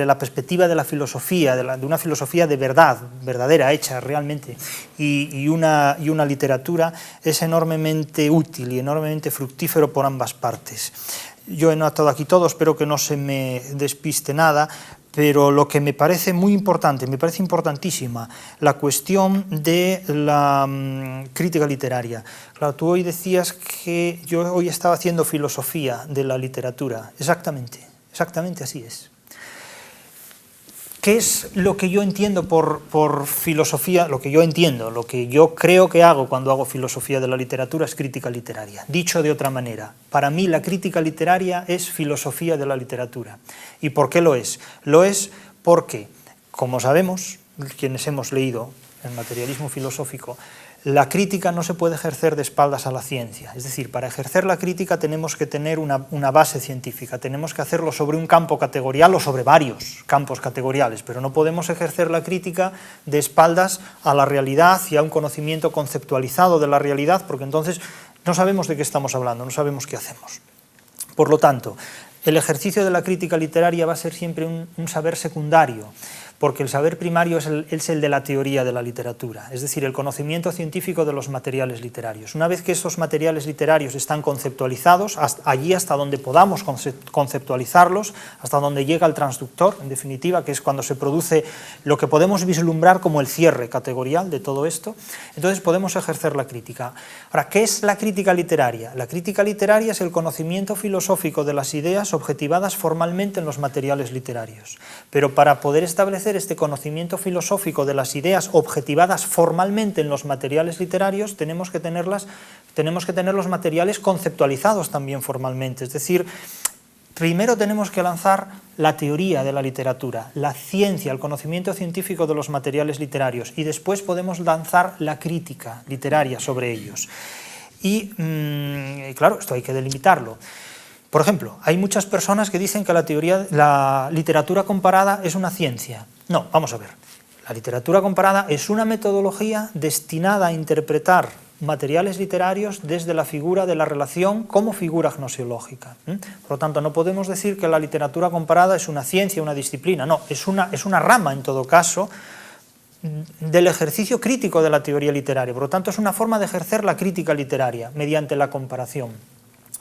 la perspectiva de la filosofía, de una filosofía de verdad, verdadera, hecha realmente, y una literatura, es enormemente útil y enormemente fructífero por ambas partes. Yo he notado aquí todo, espero que no se me despiste nada, pero lo que me parece muy importante, me parece importantísima, la cuestión de la crítica literaria. Claro, tú hoy decías que yo hoy estaba haciendo filosofía de la literatura. Exactamente así es. ¿Qué es lo que yo entiendo por filosofía? Lo que yo creo que hago cuando hago filosofía de la literatura es crítica literaria. Dicho de otra manera, para mí la crítica literaria es filosofía de la literatura. ¿Y por qué lo es? Lo es porque, como sabemos, quienes hemos leído el materialismo filosófico, La crítica no se puede ejercer de espaldas a la ciencia, es decir, para ejercer la crítica tenemos que tener una base científica, tenemos que hacerlo sobre un campo categorial o sobre varios campos categoriales, pero no podemos ejercer la crítica de espaldas a la realidad y a un conocimiento conceptualizado de la realidad, porque entonces no sabemos de qué estamos hablando, no sabemos qué hacemos. Por lo tanto, el ejercicio de la crítica literaria va a ser siempre un saber secundario, porque el saber primario es el de la teoría de la literatura, es decir, el conocimiento científico de los materiales literarios. Una vez que esos materiales literarios están conceptualizados, allí hasta donde podamos conceptualizarlos, hasta donde llega el transductor, en definitiva, que es cuando se produce lo que podemos vislumbrar como el cierre categorial de todo esto, entonces podemos ejercer la crítica. Ahora, ¿qué es la crítica literaria? La crítica literaria es el conocimiento filosófico de las ideas objetivadas formalmente en los materiales literarios, pero para poder establecer este conocimiento filosófico de las ideas objetivadas formalmente en los materiales literarios, tenemos que tener los materiales conceptualizados también formalmente, es decir, primero tenemos que lanzar la teoría de la literatura, la ciencia, el conocimiento científico de los materiales literarios, y después podemos lanzar la crítica literaria sobre ellos. Y claro, esto hay que delimitarlo. Por ejemplo, hay muchas personas que dicen que la literatura comparada es una ciencia. No, vamos a ver. La literatura comparada es una metodología destinada a interpretar materiales literarios desde la figura de la relación como figura gnosiológica. Por lo tanto, no podemos decir que la literatura comparada es una ciencia, una disciplina. No, es una rama, en todo caso, del ejercicio crítico de la teoría literaria. Por lo tanto, es una forma de ejercer la crítica literaria mediante la comparación.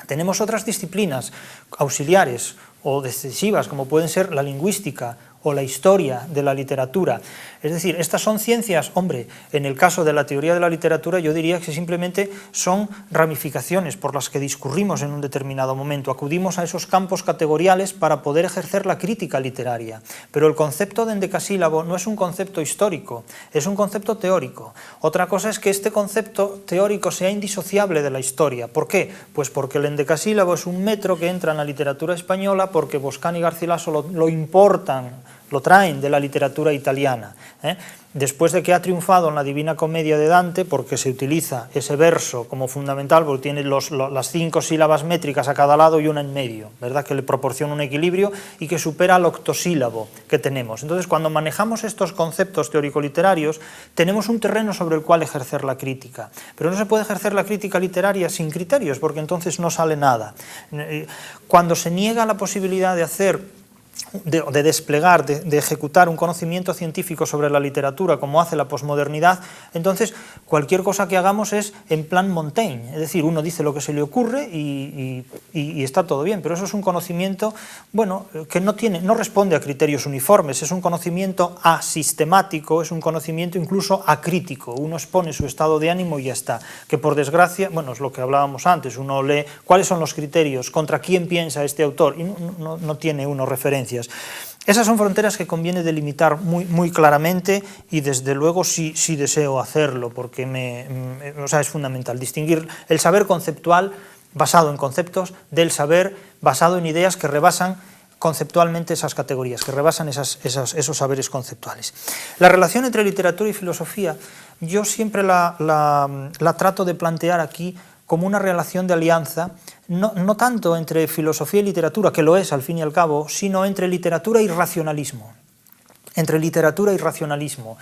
Tenemos otras disciplinas auxiliares o decisivas, como pueden ser la lingüística o la historia de la literatura. Es decir, estas son ciencias, hombre, en el caso de la teoría de la literatura yo diría que simplemente son ramificaciones por las que discurrimos en un determinado momento, acudimos a esos campos categoriales para poder ejercer la crítica literaria. Pero el concepto de endecasílabo no es un concepto histórico, es un concepto teórico. Otra cosa es que este concepto teórico sea indisociable de la historia. ¿Por qué? Pues porque el endecasílabo es un metro que entra en la literatura española, porque Boscán y Garcilaso lo importan, lo traen de la literatura italiana. Después de que ha triunfado en la Divina Comedia de Dante, porque se utiliza ese verso como fundamental, porque tiene las 5 sílabas métricas a cada lado y una en medio, ¿verdad?, que le proporciona un equilibrio y que supera al octosílabo que tenemos. Entonces, cuando manejamos estos conceptos teórico-literarios, tenemos un terreno sobre el cual ejercer la crítica. Pero no se puede ejercer la crítica literaria sin criterios, porque entonces no sale nada. Cuando se niega la posibilidad de hacer de desplegar, de ejecutar un conocimiento científico sobre la literatura como hace la posmodernidad, entonces cualquier cosa que hagamos es en plan Montaigne, es decir, uno dice lo que se le ocurre y está todo bien, pero eso es un conocimiento, bueno, que no responde a criterios uniformes, es un conocimiento asistemático, es un conocimiento incluso acrítico, uno expone su estado de ánimo y ya está, que por desgracia, bueno, es lo que hablábamos antes, uno lee cuáles son los criterios, contra quién piensa este autor, y no tiene uno referencias. Esas son fronteras que conviene delimitar muy claramente y desde luego sí deseo hacerlo porque es fundamental distinguir el saber conceptual basado en conceptos del saber basado en ideas que rebasan conceptualmente esas categorías, que rebasan esos saberes conceptuales. La relación entre literatura y filosofía yo siempre la trato de plantear aquí como una relación de alianza, no tanto entre filosofía y literatura, que lo es al fin y al cabo, sino entre literatura y racionalismo. Entre literatura y racionalismo.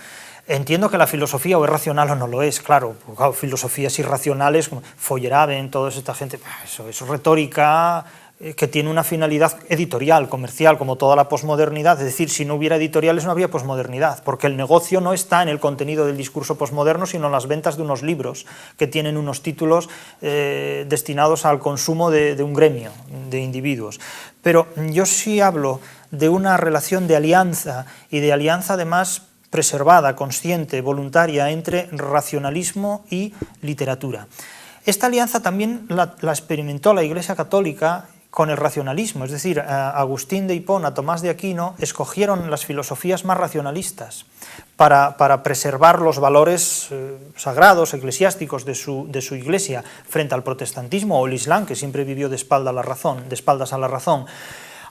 Entiendo que la filosofía o es racional o no lo es, claro, filosofías irracionales, como Feyerabend, toda esta gente, eso es retórica que tiene una finalidad editorial, comercial, como toda la posmodernidad, es decir, si no hubiera editoriales no habría posmodernidad, porque el negocio no está en el contenido del discurso posmoderno, sino en las ventas de unos libros que tienen unos títulos destinados al consumo de un gremio de individuos. Pero yo sí hablo de una relación de alianza, y de alianza además preservada, consciente, voluntaria, entre racionalismo y literatura. Esta alianza también la experimentó la Iglesia Católica con el racionalismo, es decir, Agustín de Hipona, Tomás de Aquino escogieron las filosofías más racionalistas para preservar los valores sagrados, eclesiásticos de su iglesia frente al protestantismo o el Islam, que siempre vivió de espaldas a la razón.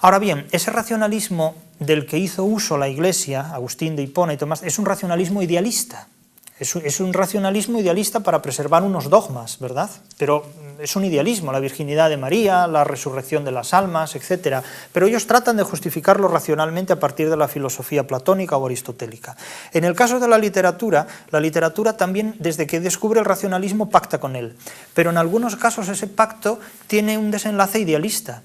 Ahora bien, ese racionalismo del que hizo uso la Iglesia, Agustín de Hipona y Tomás, es un racionalismo idealista. Es un racionalismo idealista para preservar unos dogmas, ¿verdad? Pero es un idealismo, la virginidad de María, la resurrección de las almas, etc. Pero ellos tratan de justificarlo racionalmente a partir de la filosofía platónica o aristotélica. En el caso de la literatura también, desde que descubre el racionalismo, pacta con él. Pero en algunos casos ese pacto tiene un desenlace idealista.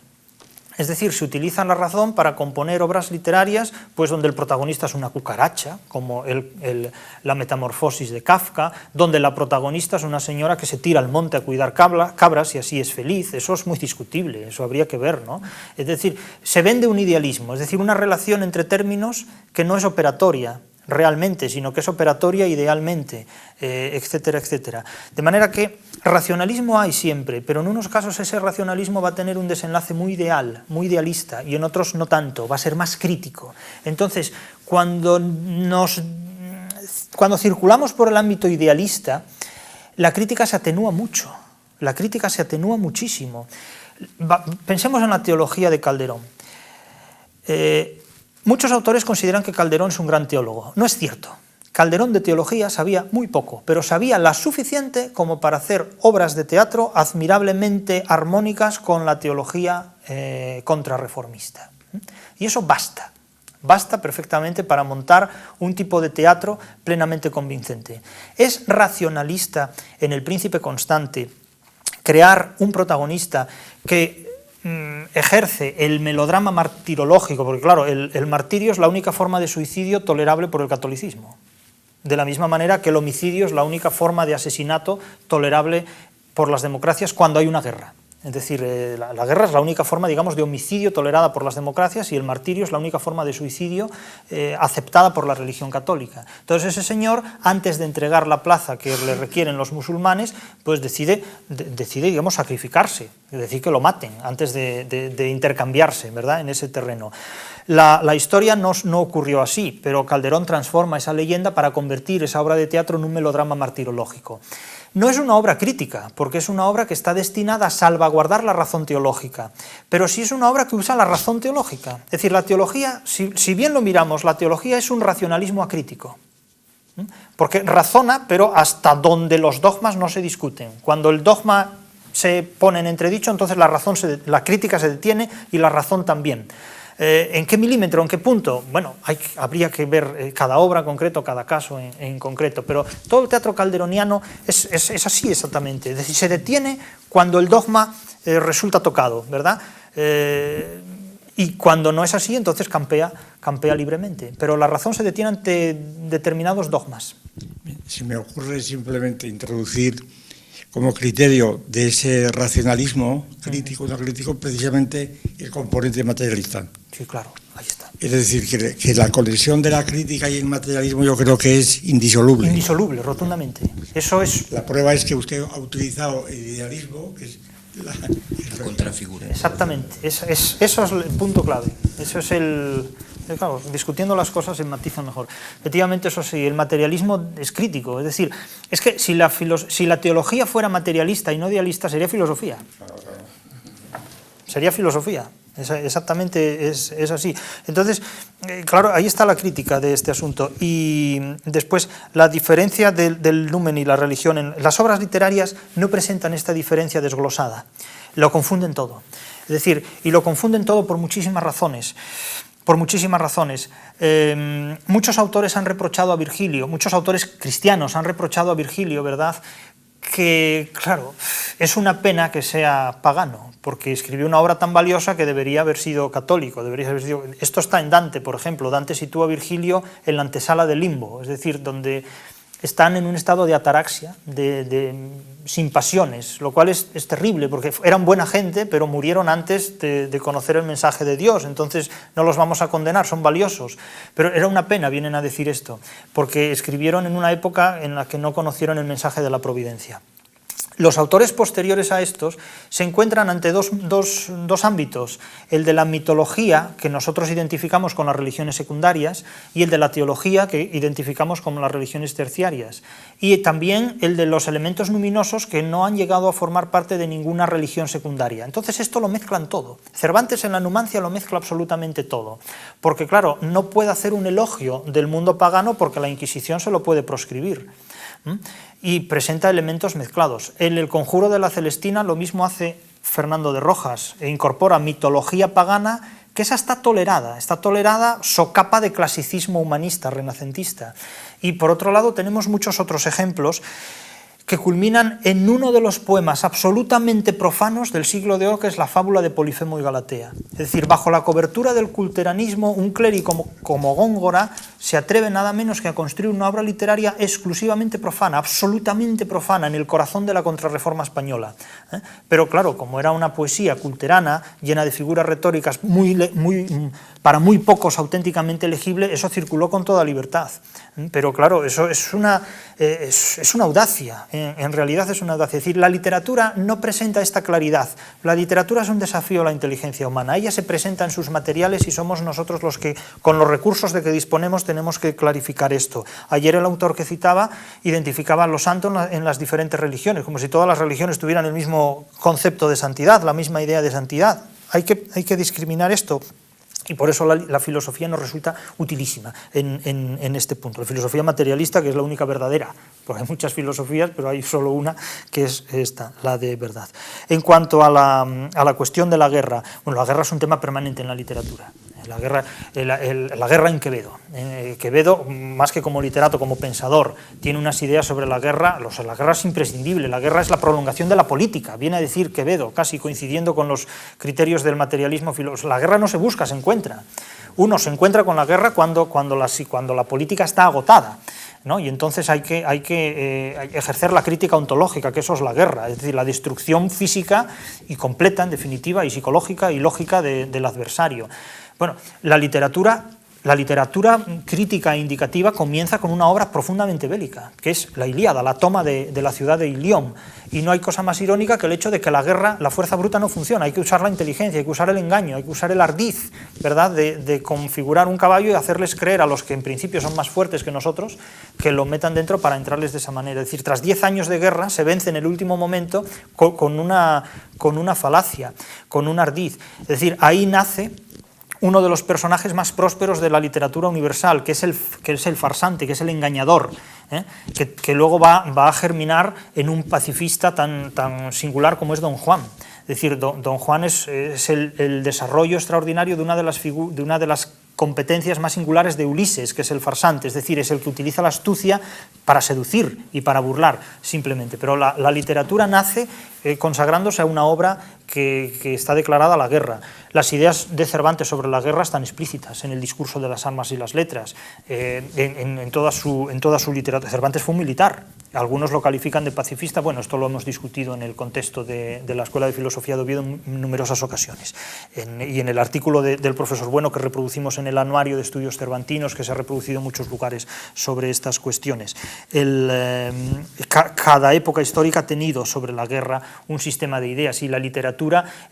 Es decir, se utiliza la razón para componer obras literarias pues donde el protagonista es una cucaracha, como la Metamorfosis de Kafka, donde la protagonista es una señora que se tira al monte a cuidar cabras y así es feliz. Eso es muy discutible, eso habría que ver, ¿no? Es decir, se vende un idealismo, es decir, una relación entre términos que no es operatoria realmente, sino que es operatoria idealmente, etcétera, etcétera. De manera que racionalismo hay siempre, pero en unos casos ese racionalismo va a tener un desenlace muy ideal, muy idealista, y en otros no tanto, va a ser más crítico. Entonces, cuando circulamos por el ámbito idealista, la crítica se atenúa mucho, la crítica se atenúa muchísimo. Pensemos en la teología de Calderón. Muchos autores consideran que Calderón es un gran teólogo. No es cierto. Calderón de teología sabía muy poco, pero sabía la suficiente como para hacer obras de teatro admirablemente armónicas con la teología contrarreformista. Y eso basta. Basta perfectamente para montar un tipo de teatro plenamente convincente. Es racionalista en El Príncipe Constante crear un protagonista que ejerce el melodrama martirológico, porque claro, el martirio es la única forma de suicidio tolerable por el catolicismo, de la misma manera que el homicidio es la única forma de asesinato tolerable por las democracias cuando hay una guerra. Es decir, la guerra es la única forma, digamos, de homicidio tolerada por las democracias y el martirio es la única forma de suicidio aceptada por la religión católica. Entonces ese señor, antes de entregar la plaza que le requieren los musulmanes, pues decide digamos, sacrificarse, es decir, que lo maten antes de intercambiarse, ¿verdad?, en ese terreno. La historia no ocurrió así, pero Calderón transforma esa leyenda para convertir esa obra de teatro en un melodrama martirológico. No es una obra crítica, porque es una obra que está destinada a salvaguardar la razón teológica, pero sí es una obra que usa la razón teológica. Es decir, la teología, si bien lo miramos, la teología es un racionalismo acrítico, porque razona, pero hasta donde los dogmas no se discuten. Cuando el dogma se pone en entredicho, entonces la crítica se detiene y la razón también. ¿En qué milímetro, en qué punto? Bueno, habría que ver cada obra en concreto, cada caso en concreto, pero todo el teatro calderoniano es así exactamente, es decir, se detiene cuando el dogma resulta tocado, ¿verdad? Y cuando no es así, entonces campea libremente, pero la razón se detiene ante determinados dogmas. Se me ocurre simplemente introducir como criterio de ese racionalismo crítico, no crítico, precisamente el componente materialista. Sí, claro, ahí está. Es decir, que la conexión de la crítica y el materialismo yo creo que es indisoluble. Indisoluble, rotundamente. Eso es... La prueba es que usted ha utilizado el idealismo, que es la contrafigura. Exactamente, eso es el punto clave. Eso es el... Claro, discutiendo las cosas se matizan mejor. Efectivamente, eso sí, el materialismo es crítico. Es decir, es que si la teología fuera materialista y no idealista, sería filosofía. Sería filosofía. Exactamente es así. Entonces, claro, ahí está la crítica de este asunto. Y después, la diferencia del numen y la religión. En las obras literarias no presentan esta diferencia desglosada. Lo confunden todo. Es decir, y lo confunden todo por muchísimas razones. Muchos autores han reprochado a Virgilio, muchos autores cristianos han reprochado a Virgilio, ¿verdad?, que, claro, es una pena que sea pagano, porque escribió una obra tan valiosa que debería haber sido católico. Esto está en Dante, por ejemplo. Dante sitúa a Virgilio en la antesala del limbo, es decir, donde están en un estado de ataraxia, sin pasiones, lo cual es terrible, porque eran buena gente, pero murieron antes de conocer el mensaje de Dios, entonces no los vamos a condenar, son valiosos. Pero era una pena, vienen a decir esto, porque escribieron en una época en la que no conocieron el mensaje de la providencia. Los autores posteriores a estos se encuentran ante dos ámbitos, el de la mitología, que nosotros identificamos con las religiones secundarias, y el de la teología, que identificamos con las religiones terciarias, y también el de los elementos luminosos que no han llegado a formar parte de ninguna religión secundaria. Entonces esto lo mezclan todo. Cervantes en la Numancia lo mezcla absolutamente todo, porque claro, no puede hacer un elogio del mundo pagano porque la Inquisición se lo puede proscribir. y presenta elementos mezclados. En El conjuro de la Celestina lo mismo hace Fernando de Rojas, e incorpora mitología pagana, que esa está tolerada, socapa de clasicismo humanista, renacentista. Y por otro lado tenemos muchos otros ejemplos que culminan en uno de los poemas absolutamente profanos del siglo de oro, que es la fábula de Polifemo y Galatea. Es decir, bajo la cobertura del culteranismo, un clérigo como Góngora se atreve nada menos que a construir una obra literaria exclusivamente profana, absolutamente profana, en el corazón de la contrarreforma española. Pero claro, como era una poesía culterana, llena de figuras retóricas para muy pocos auténticamente legible, eso circuló con toda libertad. Pero claro, eso es una audacia, en realidad es una audacia. Es decir, la literatura no presenta esta claridad. La literatura es un desafío a la inteligencia humana. Ella se presenta en sus materiales y somos nosotros los que, con los recursos de que disponemos, tenemos que clarificar esto. Ayer el autor que citaba identificaba a los santos en las diferentes religiones, como si todas las religiones tuvieran el mismo concepto de santidad, la misma idea de santidad. Hay que discriminar esto. Y por eso la filosofía nos resulta utilísima en este punto. La filosofía materialista, que es la única verdadera, porque hay muchas filosofías, pero hay solo una, que es esta, la de verdad. En cuanto a la cuestión de la guerra, bueno, la guerra es un tema permanente en la literatura. La guerra en Quevedo. Quevedo, más que como literato, como pensador, tiene unas ideas sobre la guerra. La guerra es imprescindible, la guerra es la prolongación de la política, viene a decir Quevedo, casi coincidiendo con los criterios del materialismo filosófico. La guerra no se busca, se encuentra. Uno se encuentra con la guerra cuando la política está agotada, ¿no? Y entonces hay que ejercer la crítica ontológica, que eso es la guerra, es decir, la destrucción física y completa, en definitiva, y psicológica y lógica del adversario. Bueno, la literatura crítica e indicativa comienza con una obra profundamente bélica, que es la Ilíada, la toma de la ciudad de Ilión. Y no hay cosa más irónica que el hecho de que la guerra, la fuerza bruta no funciona, hay que usar la inteligencia, hay que usar el engaño, hay que usar el ardiz, ¿verdad?, de configurar un caballo y hacerles creer a los que en principio son más fuertes que nosotros, que lo metan dentro para entrarles de esa manera. Es decir, tras 10 años de guerra se vence en el último momento con una falacia, con un ardiz. Es decir, ahí nace uno de los personajes más prósperos de la literatura universal, que es el farsante, que es el engañador, que luego va a germinar en un pacifista tan singular como es Don Juan. Es decir, Don Juan es el desarrollo extraordinario de una de las competencias más singulares de Ulises, que es el farsante, es decir, es el que utiliza la astucia para seducir y para burlar, simplemente. Pero la literatura nace consagrándose a una obra que está declarada a la guerra. Las ideas de Cervantes sobre la guerra están explícitas en el discurso de las armas y las letras, en toda su literatura. Cervantes fue un militar, algunos lo califican de pacifista, bueno, esto lo hemos discutido en el contexto de la Escuela de Filosofía de Oviedo en numerosas ocasiones, y en el artículo del profesor Bueno que reproducimos en el Anuario de Estudios Cervantinos, que se ha reproducido en muchos lugares sobre estas cuestiones. Cada época histórica ha tenido sobre la guerra un sistema de ideas, y la literatura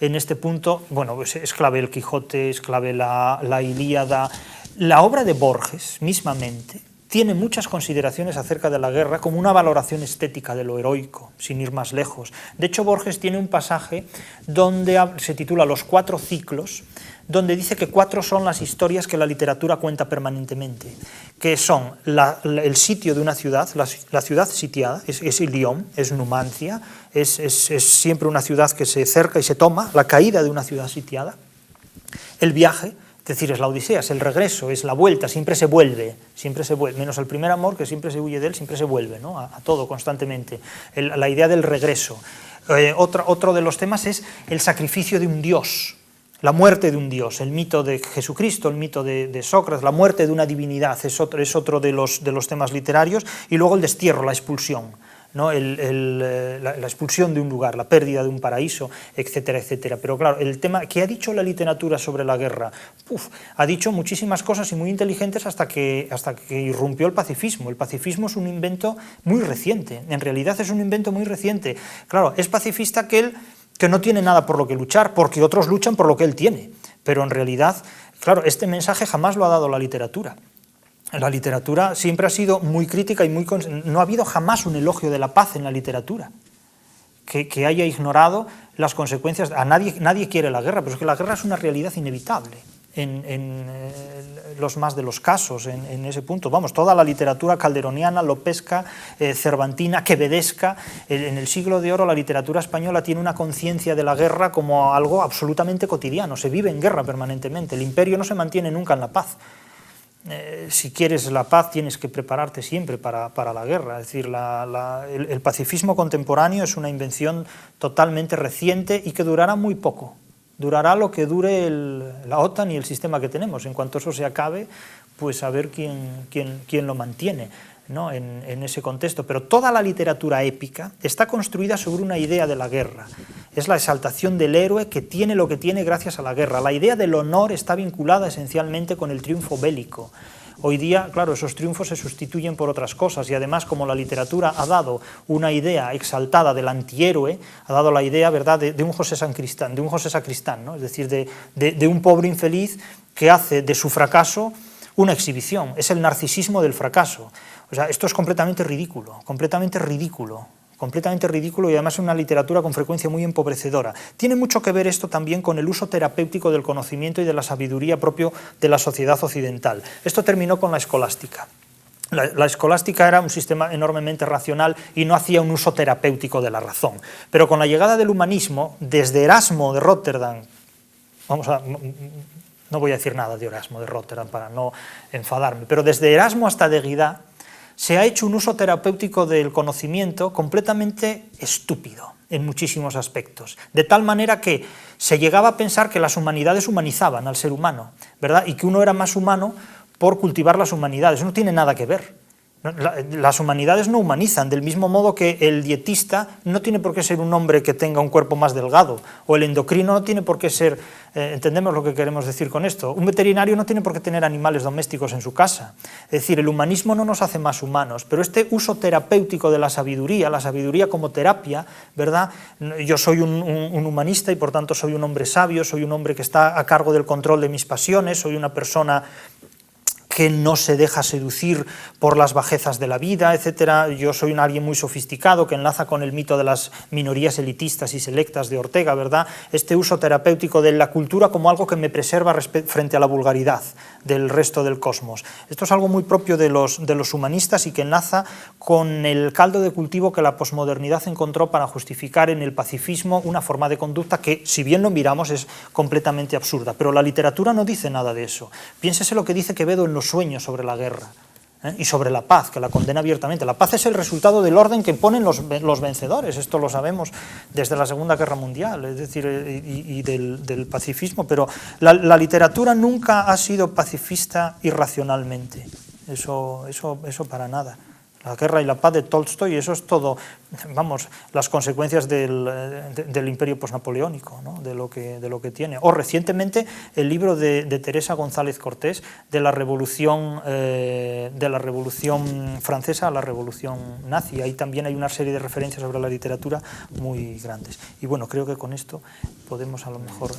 en este punto, bueno, es clave el Quijote, es clave la Ilíada. La obra de Borges, mismamente, tiene muchas consideraciones acerca de la guerra como una valoración estética de lo heroico, sin ir más lejos. De hecho, Borges tiene un pasaje donde se titula Los 4 ciclos, donde dice que 4 son las historias que la literatura cuenta permanentemente, que son el sitio de una ciudad, la ciudad sitiada, es Ilión, es Numancia, es siempre una ciudad que se cerca y se toma, la caída de una ciudad sitiada, el viaje, es decir, es la Odisea, es el regreso, es la vuelta, siempre se vuelve, menos el primer amor, que siempre se huye de él, siempre se vuelve, ¿no?, a todo constantemente, la idea del regreso. Otro de los temas es el sacrificio de un dios, la muerte de un dios, el mito de Jesucristo, el mito de Sócrates, la muerte de una divinidad, es otro de los temas literarios, y luego el destierro, la expulsión, ¿no?, la expulsión de un lugar, la pérdida de un paraíso, etcétera, etcétera. Pero claro, el tema que ha dicho la literatura sobre la guerra, ha dicho muchísimas cosas y muy inteligentes hasta que irrumpió el pacifismo. El pacifismo es un invento muy reciente, en realidad es un invento muy reciente. Claro, es pacifista aquel que no tiene nada por lo que luchar, porque otros luchan por lo que él tiene. Pero en realidad, claro, este mensaje jamás lo ha dado la literatura. La literatura siempre ha sido muy crítica y no ha habido jamás un elogio de la paz en la literatura que haya ignorado las consecuencias. Nadie quiere la guerra, pero es que la guerra es una realidad inevitable. los más de los casos en ese punto. Vamos, toda la literatura calderoniana, lopesca, cervantina, quevedesca, en el siglo de oro la literatura española tiene una conciencia de la guerra como algo absolutamente cotidiano, se vive en guerra permanentemente, el imperio no se mantiene nunca en la paz. Si quieres la paz tienes que prepararte siempre para la guerra, es decir, el pacifismo contemporáneo es una invención totalmente reciente y que durará muy poco. Durará lo que dure la OTAN y el sistema que tenemos. En cuanto eso se acabe, pues a ver quién lo mantiene, ¿no? en ese contexto. Pero toda la literatura épica está construida sobre una idea de la guerra. Es la exaltación del héroe que tiene lo que tiene gracias a la guerra. La idea del honor está vinculada esencialmente con el triunfo bélico. Hoy día, claro, esos triunfos se sustituyen por otras cosas y además como la literatura ha dado una idea exaltada del antihéroe, ha dado la idea, ¿verdad?, de un José Sacristán, ¿no? Es decir, de un pobre infeliz que hace de su fracaso una exhibición, es el narcisismo del fracaso. O sea, esto es completamente ridículo y además es una literatura con frecuencia muy empobrecedora. Tiene mucho que ver esto también con el uso terapéutico del conocimiento y de la sabiduría propio de la sociedad occidental. Esto terminó con la escolástica. La escolástica era un sistema enormemente racional y no hacía un uso terapéutico de la razón. Pero con la llegada del humanismo, desde Erasmo de Rotterdam, no voy a decir nada de Erasmo de Rotterdam para no enfadarme, pero desde Erasmo hasta Derrida, se ha hecho un uso terapéutico del conocimiento completamente estúpido en muchísimos aspectos, de tal manera que se llegaba a pensar que las humanidades humanizaban al ser humano, ¿verdad? Y que uno era más humano por cultivar las humanidades. No tiene nada que ver. Las humanidades no humanizan, del mismo modo que el dietista no tiene por qué ser un hombre que tenga un cuerpo más delgado, o el endocrino no tiene por qué ser, entendemos lo que queremos decir con esto, un veterinario no tiene por qué tener animales domésticos en su casa. Es decir, el humanismo no nos hace más humanos, pero este uso terapéutico de la sabiduría como terapia, ¿verdad? Yo soy un humanista y por tanto soy un hombre sabio, soy un hombre que está a cargo del control de mis pasiones, soy una persona que no se deja seducir por las bajezas de la vida, etcétera. Yo soy alguien muy sofisticado que enlaza con el mito de las minorías elitistas y selectas de Ortega, ¿verdad? Este uso terapéutico de la cultura como algo que me preserva frente a la vulgaridad del resto del cosmos. Esto es algo muy propio de los humanistas y que enlaza con el caldo de cultivo que la posmodernidad encontró para justificar en el pacifismo una forma de conducta que, si bien lo miramos, es completamente absurda. Pero la literatura no dice nada de eso. Piénsese lo que dice Quevedo en Los sueños sobre la guerra y sobre la paz, que la condena abiertamente. La paz es el resultado del orden que ponen los vencedores, esto lo sabemos desde la Segunda Guerra Mundial, es decir, y del pacifismo, pero la literatura nunca ha sido pacifista irracionalmente, eso para nada. La guerra y la paz de Tolstoy, eso es todo, vamos, las consecuencias del imperio posnapoleónico, ¿no? de lo que tiene. O recientemente el libro de Teresa González Cortés de la revolución francesa a la revolución nazi. Ahí también hay una serie de referencias sobre la literatura muy grandes. Y bueno, creo que con esto podemos a lo mejor...